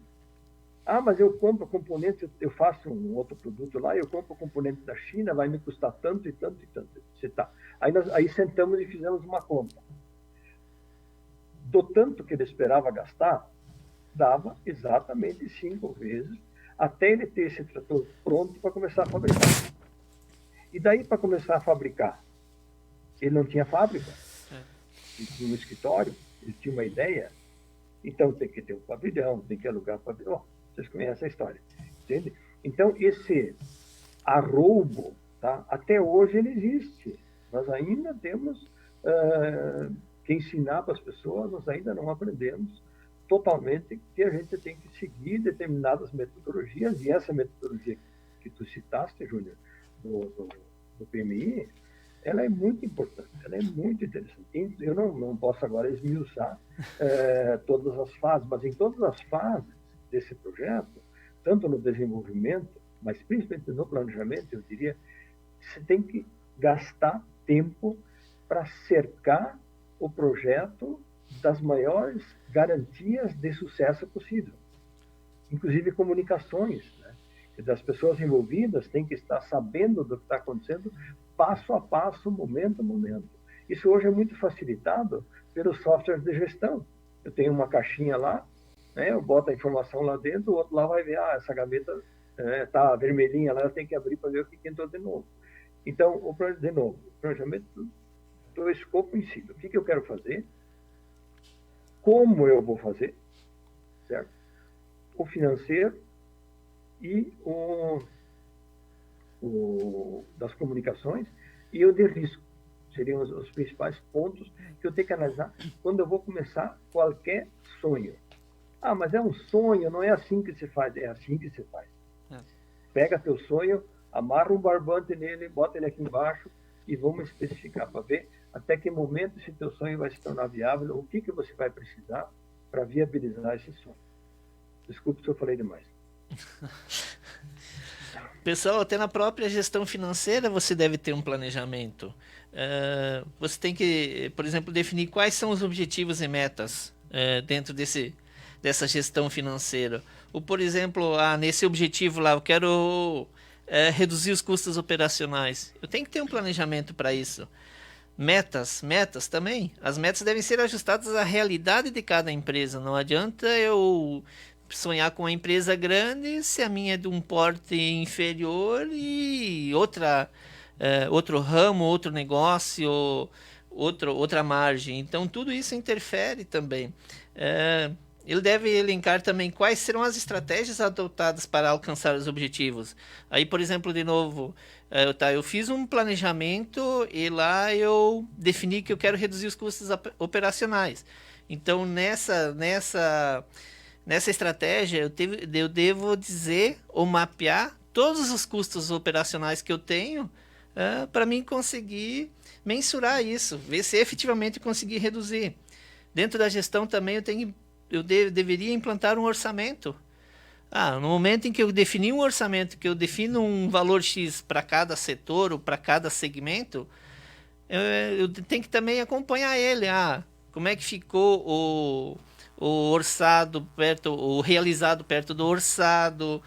Ah, mas eu compro componentes, eu faço um outro produto lá, eu compro componentes da China, vai me custar tanto e tanto e tanto. Você tá. Aí sentamos e fizemos uma conta. Do tanto que ele esperava gastar, dava exatamente 5 vezes até ele ter esse trator pronto para começar a fabricar. E daí, para começar a fabricar, ele não tinha fábrica, ele tinha um escritório, ele tinha uma ideia, então tem que ter um pavilhão, tem que alugar pavilhão. Vocês conhecem a história, entende? Então, esse arroubo, tá? Até hoje ele existe. Nós ainda temos que ensinar para as pessoas, nós ainda não aprendemos totalmente que a gente tem que seguir determinadas metodologias, e essa metodologia que tu citaste, Júnior, do PMI, ela é muito importante, ela é muito interessante. Eu não posso agora esmiuçar todas as fases, mas em todas as fases desse projeto, tanto no desenvolvimento, mas principalmente no planejamento, eu diria, você tem que gastar tempo para cercar o projeto das maiores garantias de sucesso possível. Inclusive comunicações, né? Das pessoas envolvidas têm que estar sabendo do que está acontecendo passo a passo, momento a momento. Isso hoje é muito facilitado pelos softwares de gestão. Eu tenho uma caixinha lá, né? Eu boto a informação lá dentro, o outro lá vai ver, essa gaveta está vermelhinha lá, eu tenho que abrir para ver o que entrou de novo. Então, de novo, o planejamento do escopo em si. O que eu quero fazer, como eu vou fazer, certo? O financeiro e o das comunicações e o de risco. Seriam os principais pontos que eu tenho que analisar quando eu vou começar qualquer sonho. Ah, mas é um sonho, não é assim que se faz. É assim que se faz. Pega teu sonho, amarra um barbante nele, bota ele aqui embaixo e vamos especificar para ver até que momento esse teu sonho vai se tornar viável, o que você vai precisar para viabilizar esse sonho. Desculpe se eu falei demais. Pessoal, até na própria gestão financeira você deve ter um planejamento. Você tem que, por exemplo, definir quais são os objetivos e metas dentro dessa gestão financeira. Ou, por exemplo, nesse objetivo lá, eu quero reduzir os custos operacionais. Eu tenho que ter um planejamento para isso. Metas também. As metas devem ser ajustadas à realidade de cada empresa. Não adianta eu sonhar com uma empresa grande se a minha é de um porte inferior e outro ramo, outro negócio, outra margem. Então, tudo isso interfere também. Ele deve elencar também quais serão as estratégias adotadas para alcançar os objetivos. Aí, por exemplo, de novo, eu fiz um planejamento e lá eu defini que eu quero reduzir os custos operacionais. Então, nessa estratégia, eu devo dizer ou mapear todos os custos operacionais que eu tenho para mim conseguir mensurar isso, ver se efetivamente conseguir reduzir. Dentro da gestão também eu deveria implantar um orçamento. No momento em que eu defini um orçamento, que eu defino um valor X para cada setor ou para cada segmento, eu tenho que também acompanhar ele. Como é que ficou o orçado o realizado perto do orçado.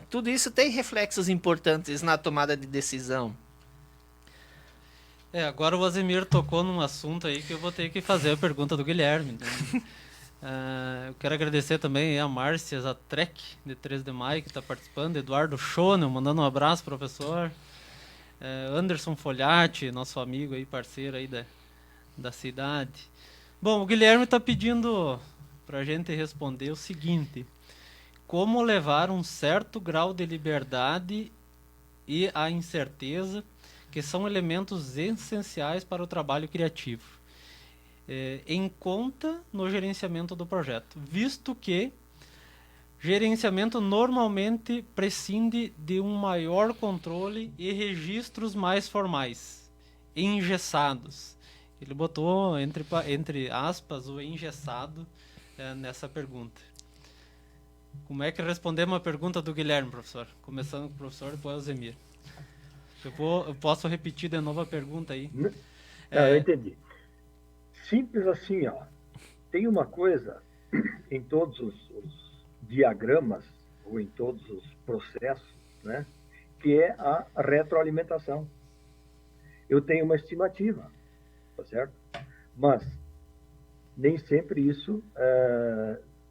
Tudo isso tem reflexos importantes na tomada de decisão. Agora o Azemir tocou num assunto aí que eu vou ter que fazer a pergunta do Guilherme. Né? Eu quero agradecer também a Márcia Zatrek, de 3 de Maio, que está participando, Eduardo Schonel, mandando um abraço, professor, Anderson Folhati, nosso amigo aí, parceiro aí da cidade. Bom, o Guilherme está pedindo para a gente responder o seguinte: como levar um certo grau de liberdade e a incerteza, que são elementos essenciais para o trabalho criativo, em conta no gerenciamento do projeto, visto que Gerenciamento normalmente prescinde de um maior controle e registros mais formais, engessados. Ele botou entre aspas o engessado nessa pergunta. Como é que respondemos a pergunta do Guilherme, professor? Começando com o professor, depois o Zemir. Eu posso repetir de novo a pergunta aí? Não, eu entendi. Simples assim, ó. Tem uma coisa em todos os diagramas ou em todos os processos, né, que é a retroalimentação. Eu tenho uma estimativa, tá certo? Mas nem sempre isso,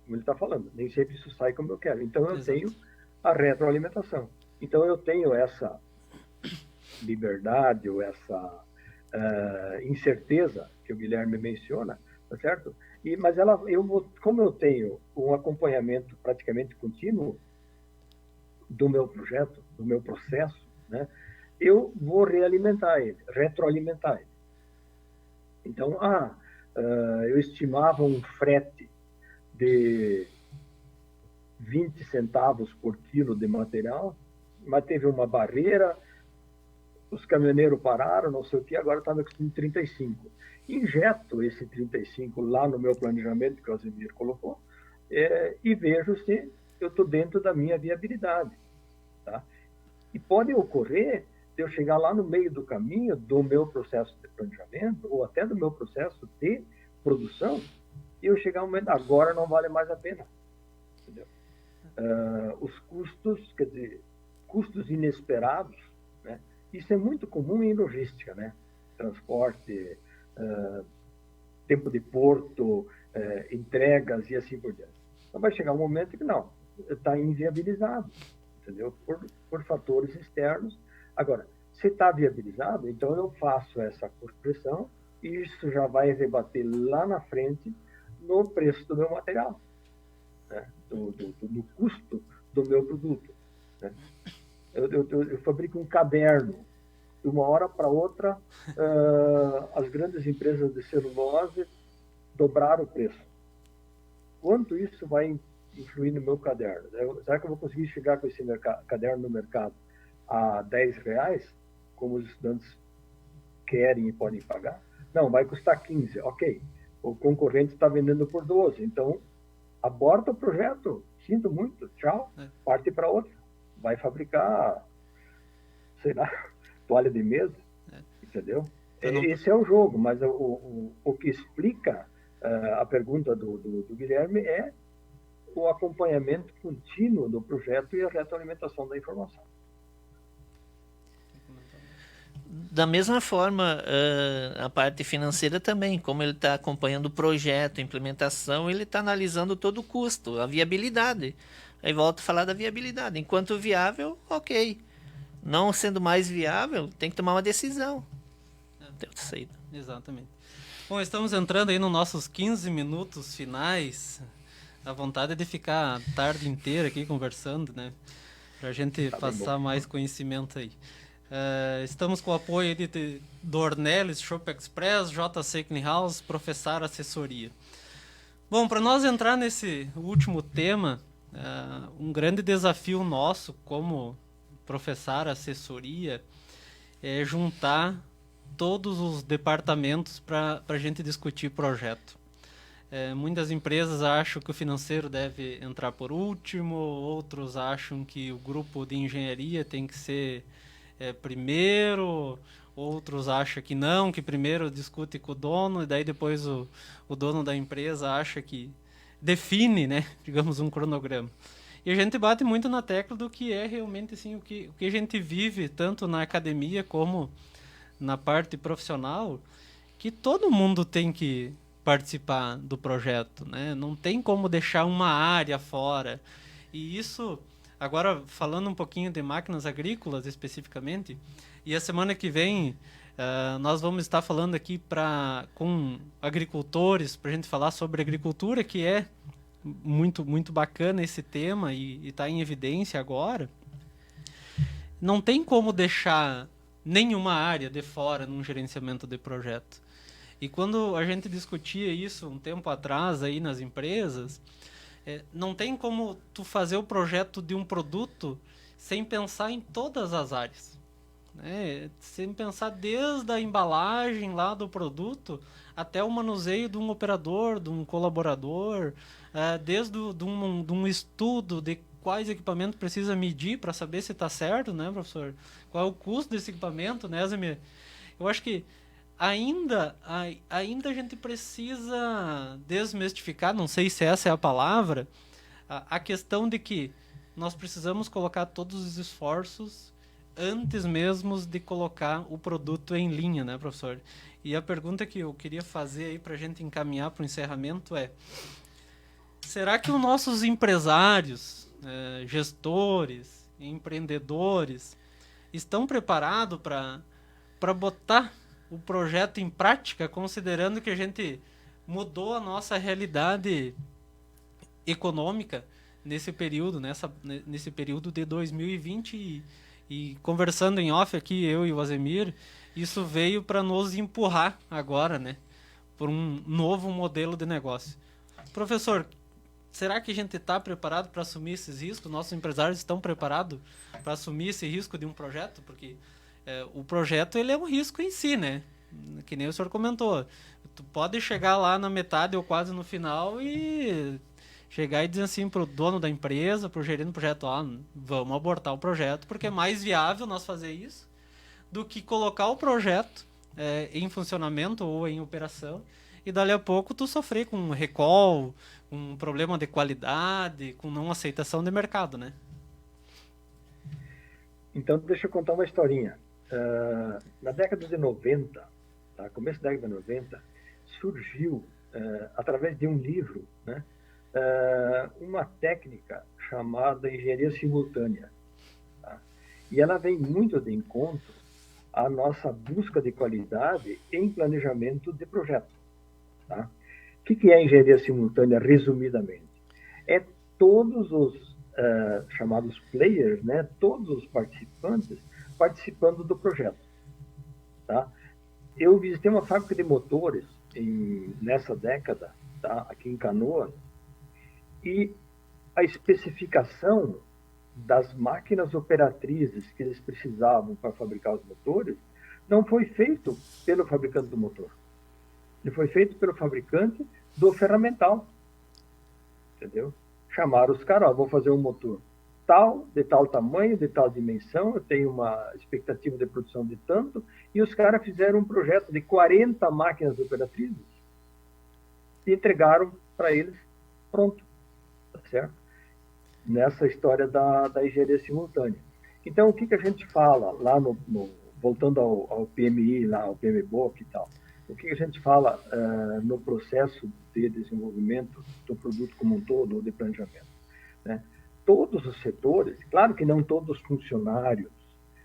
como ele está falando, nem sempre isso sai como eu quero. Então eu tenho a retroalimentação. Então eu tenho essa liberdade ou essa incerteza que o Guilherme menciona, tá certo? Mas como eu tenho um acompanhamento praticamente contínuo do meu projeto, do meu processo, né, eu vou retroalimentar ele. Então, eu estimava um frete de 20 centavos por quilo de material, mas teve uma barreira, os caminhoneiros pararam, não sei o que, agora está custando 35. Injeto esse 35 lá no meu planejamento, que o Zemir colocou, e vejo se eu estou dentro da minha viabilidade. Tá? E pode ocorrer de eu chegar lá no meio do caminho do meu processo de planejamento, ou até do meu processo de produção, e eu chegar um momento, agora não vale mais a pena. Entendeu? Os custos, quer dizer, custos inesperados, né? Isso é muito comum em logística, né? Transporte, tempo de porto, entregas e assim por diante. Então vai chegar um momento que não, está inviabilizado, entendeu? Por fatores externos. Agora, se está viabilizado, então eu faço essa correção e isso já vai rebater lá na frente no preço do meu material, né? No custo do meu produto, né? Eu fabrico um caderno. De uma hora para outra, as grandes empresas de celulose dobraram o preço. Quanto isso vai influir no meu caderno? Será que eu vou conseguir chegar com esse caderno no mercado a R$10, como os estudantes querem e podem pagar? Não, vai custar 15. Ok, o concorrente está vendendo por 12. Então, aborta o projeto. Sinto muito, tchau. Parte para outro. Vai fabricar, sei lá, toalha de mesa, entendeu? Esse é o jogo, mas o que explica a pergunta do Guilherme é o acompanhamento contínuo do projeto e a retroalimentação da informação. Da mesma forma, a parte financeira também, como ele está acompanhando o projeto, a implementação, ele está analisando todo o custo, a viabilidade. Aí volto a falar da viabilidade. Enquanto viável, ok. Não sendo mais viável, tem que tomar uma decisão. Exatamente. Bom, estamos entrando aí nos nossos 15 minutos finais. A vontade é de ficar a tarde inteira aqui conversando, né? Para a gente passar mais conhecimento aí. Estamos com o apoio de Dornelles, Shop Express, JC Clean House, Professar Assessoria. Bom, para nós entrar nesse último tema, um grande desafio nosso como Professar Assessoria é juntar todos os departamentos para a gente discutir projeto. Muitas empresas acham que o financeiro deve entrar por último, outros acham que o grupo de engenharia tem que ser primeiro, outros acham que não, que primeiro discute com o dono e daí depois o dono da empresa acha que define, né, digamos, um cronograma. E a gente bate muito na tecla do que é realmente assim, o que a gente vive, tanto na academia como na parte profissional, que todo mundo tem que participar do projeto, né? Não tem como deixar uma área fora. E isso, agora falando um pouquinho de máquinas agrícolas especificamente, e a semana que vem nós vamos estar falando aqui com agricultores, para a gente falar sobre agricultura, que é muito, muito bacana esse tema e está em evidência agora. Não tem como deixar nenhuma área de fora num gerenciamento de projeto. E quando a gente discutia isso um tempo atrás aí nas empresas, Não tem como tu fazer o projeto de um produto sem pensar em todas as áreas, né? Sem pensar desde a embalagem lá do produto até o manuseio de um operador, de um colaborador, desde de um estudo de quais equipamentos precisa medir para saber se está certo, né, professor? Qual é o custo desse equipamento, né, Zemir? Eu acho que ainda a gente precisa desmistificar, não sei se essa é a palavra, a questão de que nós precisamos colocar todos os esforços antes mesmo de colocar o produto em linha, né, professor? E a pergunta que eu queria fazer aí para a gente encaminhar para o encerramento é: será que os nossos empresários, gestores, empreendedores estão preparados para botar o projeto em prática, considerando que a gente mudou a nossa realidade econômica nesse período, nesse período de 2020 e conversando em off aqui, eu e o Azemir, isso veio para nos empurrar agora, né, por um novo modelo de negócio. Professor, será que a gente está preparado para assumir esses riscos? Nossos empresários estão preparados para assumir esse risco de um projeto? Porque o projeto ele é um risco em si, né? Que nem o senhor comentou. Tu pode chegar lá na metade ou quase no final e chegar e dizer assim pro dono da empresa, pro gerente do projeto, vamos abortar o projeto, porque é mais viável nós fazer isso do que colocar o projeto em funcionamento ou em operação e dali a pouco tu sofrer com um recall, um problema de qualidade, com não aceitação de mercado, né? Então, deixa eu contar uma historinha. Na década de 90, tá? Começo da década de 90, surgiu, através de um livro, né, uma técnica chamada engenharia simultânea. Tá? E ela vem muito de encontro à nossa busca de qualidade em planejamento de projeto. Tá? O que é engenharia simultânea, resumidamente? É todos os chamados players, né, todos os participantes participando do projeto. Tá? Eu visitei uma fábrica de motores nessa década, tá, aqui em Canoas, e a especificação das máquinas operatrizes que eles precisavam para fabricar os motores não foi feito pelo fabricante do motor. Ele foi feito pelo fabricante do ferramental. Entendeu? Chamaram os caras, vou fazer um motor tal, de tal tamanho, de tal dimensão, eu tenho uma expectativa de produção de tanto, e os caras fizeram um projeto de 40 máquinas operatrizes e entregaram para eles pronto, tá certo? Nessa história da engenharia simultânea. Então, o que a gente fala lá voltando ao PMI, lá, ao PMBOK e tal, o que a gente fala no processo de desenvolvimento do produto como um todo, ou de planejamento, né? Todos os setores, claro que não todos os funcionários,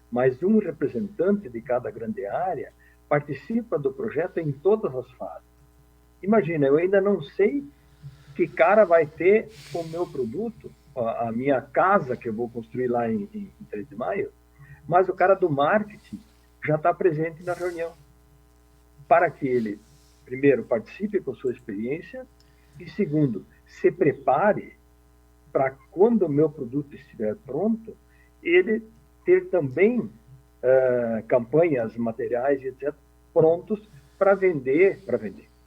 mas um representante de cada grande área participa do projeto em todas as fases. Imagina, eu ainda não sei que cara vai ter o meu produto, a minha casa que eu vou construir lá em 3 de maio, mas o cara do marketing já está presente na reunião, para que ele, primeiro, participe com sua experiência e, segundo, se prepare para quando o meu produto estiver pronto, ele ter também campanhas, materiais, etc., prontos para vender,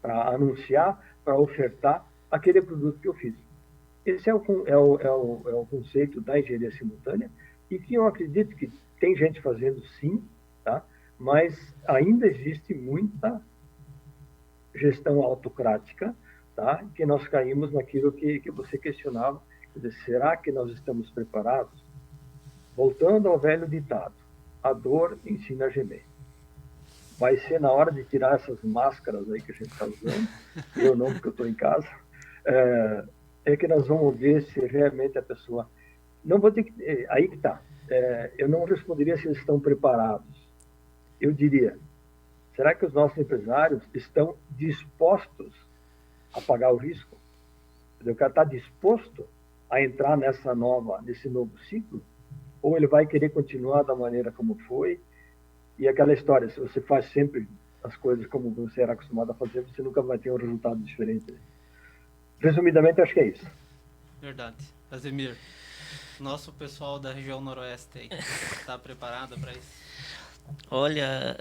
para anunciar, para ofertar aquele produto que eu fiz. Esse é o conceito da engenharia simultânea e que eu acredito que tem gente fazendo sim, tá? Mas ainda existe muita gestão autocrática, tá? Que nós caímos naquilo que você questionava. Será que nós estamos preparados? Voltando ao velho ditado, a dor ensina a gemer. Vai ser na hora de tirar essas máscaras aí que a gente está usando, eu não, porque eu estou em casa, é que nós vamos ver se realmente a pessoa... Não vou ter que... Aí que está. Eu não responderia se eles estão preparados. Eu diria, será que os nossos empresários estão dispostos a pagar o risco? O cara está disposto a entrar nesse novo ciclo? Ou ele vai querer continuar da maneira como foi? E aquela história, se você faz sempre as coisas como você era acostumado a fazer, você nunca vai ter um resultado diferente. Resumidamente, acho que é isso. Verdade. Azemir, nosso pessoal da região noroeste aí, está preparado para isso? Olha,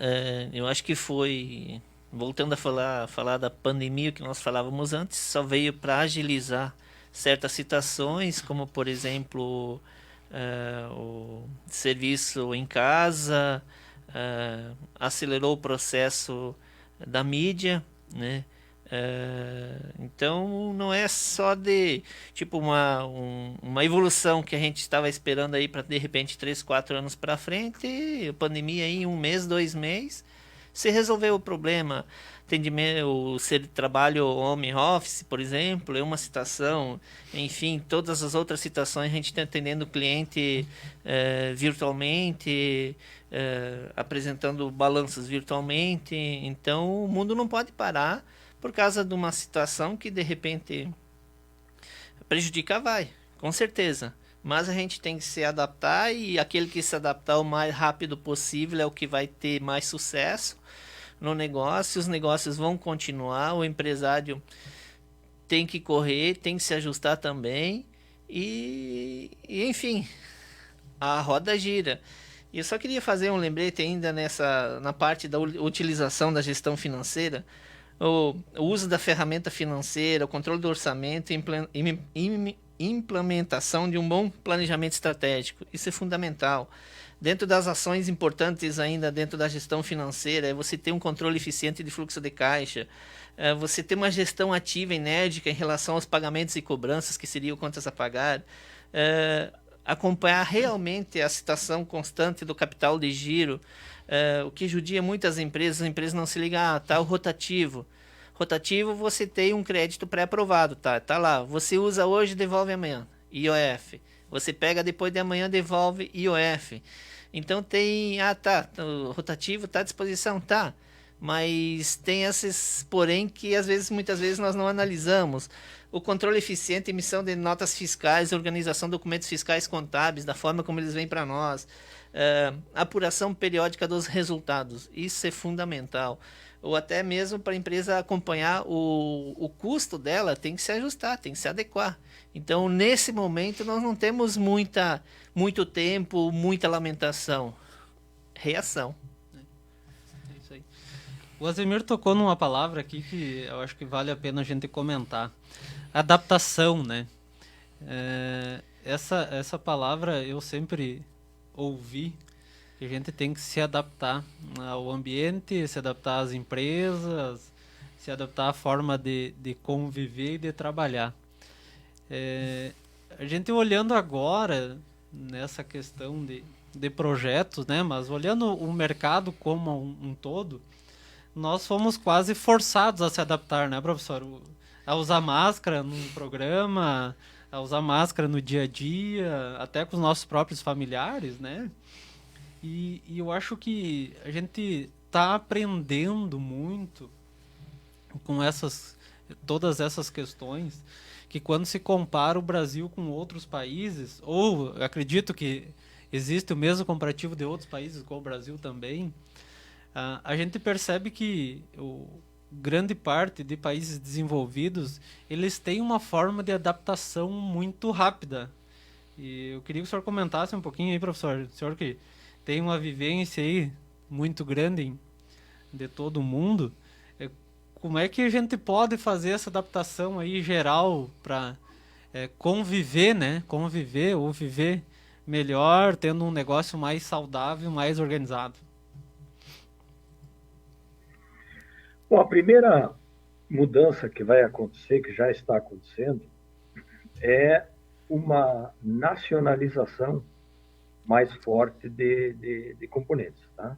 eu acho que foi, voltando a falar da pandemia que nós falávamos antes, só veio para agilizar certas situações, como por exemplo o serviço em casa, acelerou o processo da mídia, né? Então não é só de tipo uma evolução que a gente estava esperando aí para de repente 3, 4 anos para frente, a pandemia aí em 1 mês, 2 meses, se resolveu o problema. Atendimento, o ser trabalho home office, por exemplo, é uma situação. Enfim, todas as outras situações a gente está atendendo o cliente virtualmente, apresentando balanços virtualmente. Então o mundo não pode parar por causa de uma situação que de repente prejudica, vai, com certeza. Mas a gente tem que se adaptar e aquele que se adaptar o mais rápido possível é o que vai ter mais sucesso no negócio. Os negócios vão continuar, o empresário tem que correr, tem que se ajustar também e enfim, a roda gira. E eu só queria fazer um lembrete ainda na parte da utilização da gestão financeira. O uso da ferramenta financeira, o controle do orçamento e implementação de um bom planejamento estratégico. Isso é fundamental. Dentro das ações importantes ainda dentro da gestão financeira, é você ter um controle eficiente de fluxo de caixa, você ter uma gestão ativa e enérgica em relação aos pagamentos e cobranças, que seriam contas a pagar, acompanhar realmente a situação constante do capital de giro, o que judia muitas empresas, as empresas não se ligam, tá o rotativo. Rotativo, você tem um crédito pré-aprovado, tá lá. Você usa hoje, devolve amanhã, IOF. Você pega depois de amanhã, devolve IOF. Então tem, o rotativo tá à disposição, tá. Mas tem esses porém que muitas vezes nós não analisamos. O controle eficiente, emissão de notas fiscais, organização de documentos fiscais contábeis, da forma como eles vêm para nós. Apuração periódica dos resultados, isso é fundamental. Ou até mesmo para a empresa acompanhar o custo dela, tem que se ajustar, tem que se adequar. Então, nesse momento, nós não temos muito tempo, muita lamentação. Reação. É isso aí. O Azemir tocou numa palavra aqui que eu acho que vale a pena a gente comentar. Adaptação, né? Essa palavra eu sempre ouvi, que a gente tem que se adaptar ao ambiente, se adaptar às empresas, se adaptar à forma de conviver e de trabalhar. A gente olhando agora nessa questão de projetos, né? Mas olhando o mercado como um todo, nós fomos quase forçados a se adaptar, né, professor? A usar máscara no programa, a usar máscara no dia a dia, até com os nossos próprios familiares, né? E eu acho que a gente está aprendendo muito com todas essas questões, que quando se compara o Brasil com outros países, ou acredito que existe o mesmo comparativo de outros países com o Brasil também, a gente percebe que grande parte de países desenvolvidos, eles têm uma forma de adaptação muito rápida. E eu queria que o senhor comentasse um pouquinho aí, professor, o senhor que tem uma vivência aí muito grande de todo mundo, como é que a gente pode fazer essa adaptação aí geral para conviver, né? Conviver ou viver melhor, tendo um negócio mais saudável, mais organizado? Bom, a primeira mudança que vai acontecer, que já está acontecendo, é uma nacionalização mais forte de componentes. Tá?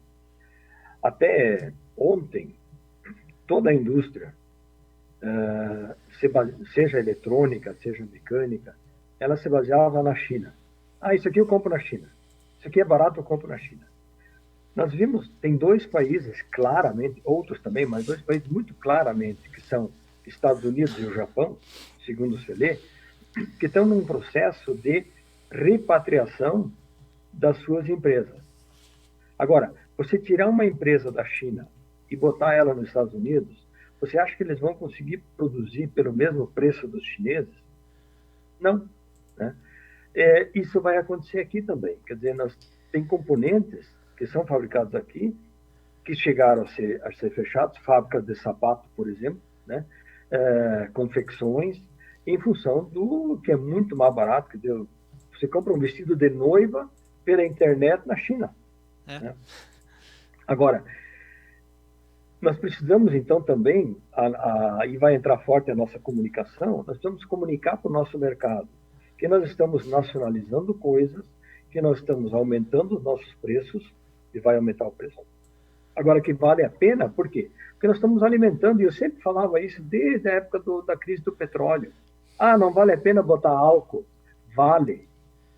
Até ontem, toda a indústria, seja eletrônica, seja mecânica, ela se baseava na China. Isso aqui eu compro na China. Isso aqui é barato, eu compro na China. Nós vimos, tem 2 países claramente, outros também, mas 2 países muito claramente, que são Estados Unidos e o Japão, segundo o CELE, que estão num processo de repatriação das suas empresas. Agora, você tirar uma empresa da China e botar ela nos Estados Unidos, você acha que eles vão conseguir produzir pelo mesmo preço dos chineses? Não. né? Isso vai acontecer aqui também. Quer dizer, tem componentes que são fabricados aqui, que chegaram a ser fechados, fábricas de sapato, por exemplo, né? Confecções, em função do que é muito mais barato. Quer dizer, você compra um vestido de noiva pela internet na China. Né? Agora, nós precisamos, então, também, e vai entrar forte a nossa comunicação, nós precisamos comunicar para o nosso mercado que nós estamos nacionalizando coisas, que nós estamos aumentando os nossos preços, e vai aumentar o preço. Agora, que vale a pena, por quê? Porque nós estamos alimentando, e eu sempre falava isso desde a época da crise do petróleo. Não vale a pena botar álcool. Vale.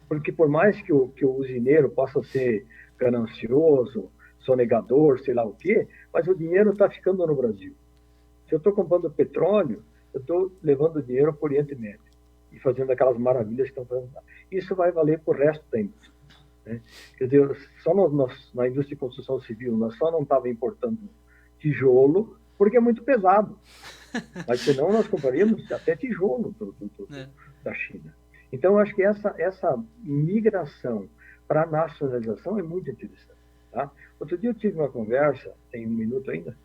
Porque por mais que o usineiro possa ser ganancioso, sonegador, sei lá o quê, mas o dinheiro está ficando no Brasil. Se eu estou comprando petróleo, eu estou levando dinheiro para o Oriente Médio e fazendo aquelas maravilhas que estão fazendo lá. Isso vai valer para o resto da indústria. Né? Quer dizer, só na indústria de construção civil, nós só não estávamos importando tijolo porque é muito pesado. Mas senão nós compraríamos até tijolo da China. Então, eu acho que essa migração para a nacionalização é muito interessante. Tá? Outro dia eu tive uma conversa, tem um minuto ainda,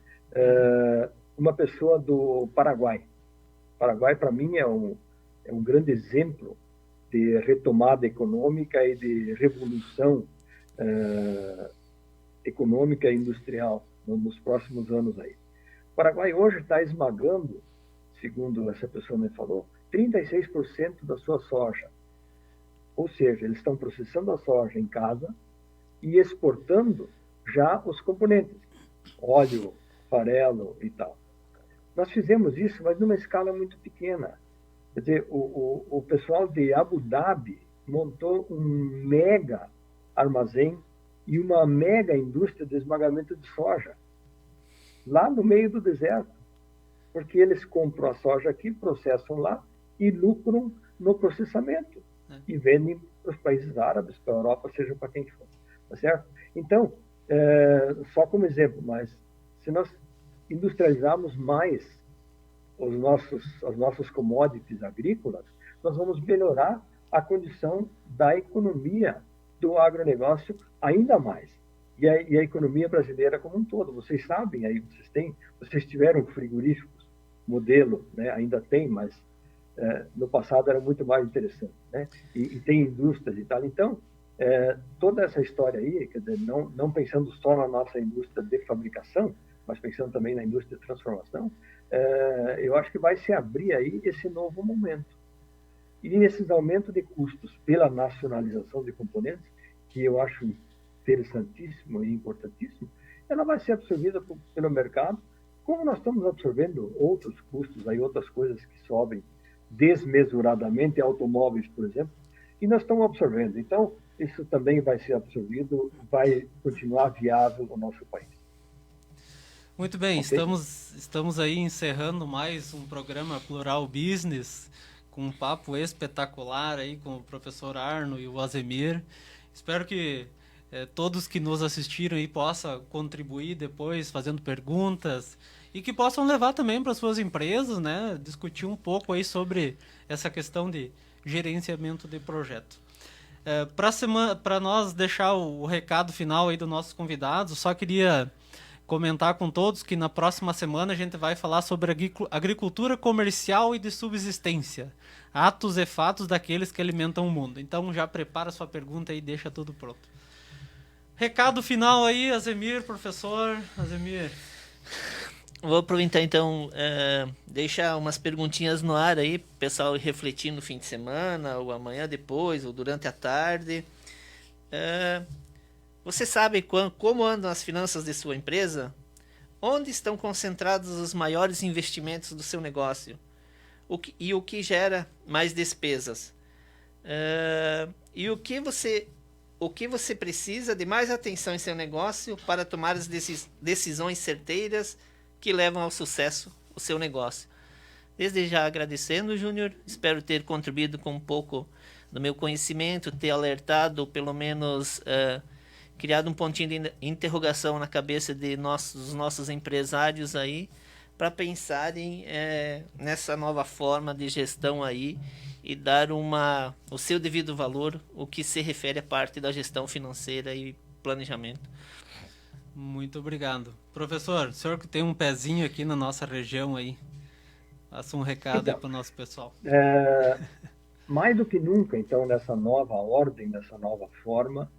uma pessoa do Paraguai. O Paraguai, para mim, é um grande exemplo de retomada econômica e de revolução econômica e industrial nos próximos anos aí. O Paraguai hoje está esmagando, segundo essa pessoa me falou, 36% da sua soja. Ou seja, eles estão processando a soja em casa e exportando já os componentes, óleo, farelo e tal. Nós fizemos isso, mas numa escala muito pequena. Quer dizer, o pessoal de Abu Dhabi montou um mega armazém e uma mega indústria de esmagamento de soja, lá no meio do deserto, porque eles compram a soja aqui, processam lá e lucram no processamento e vendem para os países árabes, para a Europa, seja para quem for, tá certo? Então, só como exemplo, mas se nós industrializarmos mais as nossas commodities agrícolas, nós vamos melhorar a condição da economia do agronegócio ainda mais. E a economia brasileira como um todo. Vocês sabem, aí vocês tiveram frigoríficos, modelo, né? Ainda tem, mas no passado era muito mais interessante, né? E tem indústrias e tal. Então, toda essa história aí, quer dizer, não pensando só na nossa indústria de fabricação, mas pensando também na indústria de transformação, eu acho que vai se abrir aí esse novo momento. E nesses aumentos de custos pela nacionalização de componentes, que eu acho interessantíssimo e importantíssimo, ela vai ser absorvida pelo mercado, como nós estamos absorvendo outros custos, aí outras coisas que sobem desmesuradamente, automóveis, por exemplo, e nós estamos absorvendo. Então, isso também vai ser absorvido, vai continuar viável no nosso país. Muito bem, Okay? estamos aí encerrando mais um programa Plural Business, com um papo espetacular aí com o professor Arno e o Azemir. Espero que todos que nos assistiram aí possam contribuir depois, fazendo perguntas, e que possam levar também para suas empresas, né, discutir um pouco aí sobre essa questão de gerenciamento de projeto. Para nós deixar o recado final aí dos nossos convidados, só queria comentar com todos que na próxima semana a gente vai falar sobre agricultura comercial e de subsistência, atos e fatos daqueles que alimentam o mundo. Então já prepara sua pergunta e deixa tudo pronto. Recado final aí, Azemir, professor Azemir. Vou aproveitar então, deixar umas perguntinhas no ar aí, pessoal refletir no fim de semana, ou amanhã depois, ou durante a tarde. Você sabe como andam as finanças de sua empresa? Onde estão concentrados os maiores investimentos do seu negócio? O que gera mais despesas? E o que você precisa de mais atenção em seu negócio para tomar as decisões certeiras que levam ao sucesso o seu negócio? Desde já agradecendo, Júnior, espero ter contribuído com um pouco do meu conhecimento, ter alertado, pelo menos criado um pontinho de interrogação na cabeça dos nossos empresários aí, para pensarem nessa nova forma de gestão aí e dar o seu devido valor, o que se refere à parte da gestão financeira e planejamento. Muito obrigado. Professor, o senhor que tem um pezinho aqui na nossa região aí, passa um recado aí para o nosso pessoal. Mais do que nunca, então, nessa nova ordem, nessa nova forma,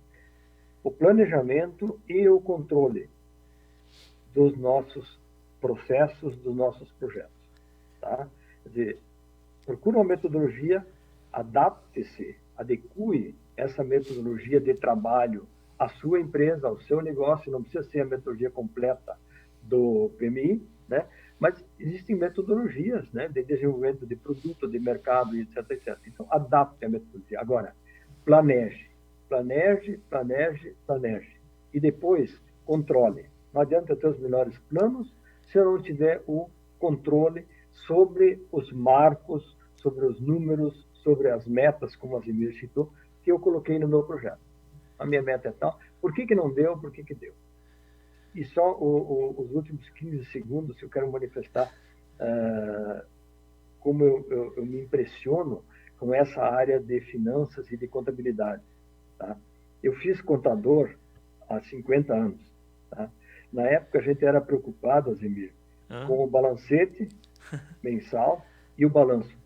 o planejamento e o controle dos nossos processos, dos nossos projetos. Tá? Quer dizer, procure uma metodologia, adapte-se, adeque essa metodologia de trabalho à sua empresa, ao seu negócio, não precisa ser a metodologia completa do PMI, né? Mas existem metodologias, né, de desenvolvimento de produto, de mercado, etc, etc. Então, adapte a metodologia. Agora, planeje. E depois, controle. Não adianta ter os melhores planos se eu não tiver o controle sobre os marcos, sobre os números, sobre as metas, como a Zemir citou, que eu coloquei no meu projeto. A minha meta é tal. Por que não deu? Por que deu? E só os últimos 15 segundos eu quero manifestar como eu me impressiono com essa área de finanças e de contabilidade. Tá? Eu fiz contador há 50 anos. Tá? Na época a gente era preocupado, Azemir, com o balancete mensal e o balanço.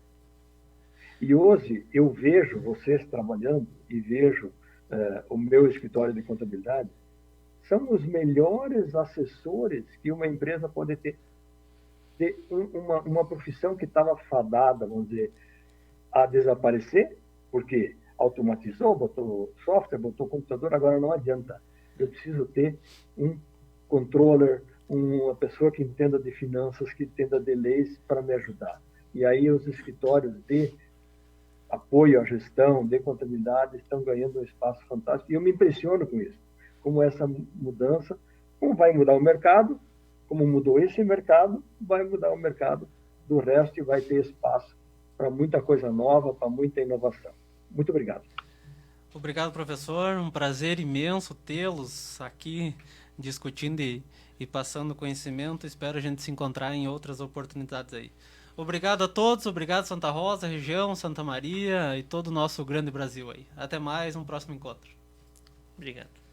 E hoje eu vejo vocês trabalhando e vejo o meu escritório de contabilidade, são os melhores assessores que uma empresa pode ter. De uma profissão que estava fadada, vamos dizer, a desaparecer, porque automatizou, botou software, botou computador, agora não adianta. Eu preciso ter um controller, uma pessoa que entenda de finanças, que entenda de leis para me ajudar. E aí os escritórios de apoio à gestão, de contabilidade, estão ganhando um espaço fantástico. E eu me impressiono com isso. Como essa mudança, como vai mudar o mercado, como mudou esse mercado, vai mudar o mercado do resto e vai ter espaço para muita coisa nova, para muita inovação. Muito obrigado. Obrigado, professor. Um prazer imenso tê-los aqui discutindo e passando conhecimento. Espero a gente se encontrar em outras oportunidades aí. Obrigado a todos, obrigado Santa Rosa, região, Santa Maria e todo o nosso grande Brasil aí. Até mais, um próximo encontro. Obrigado.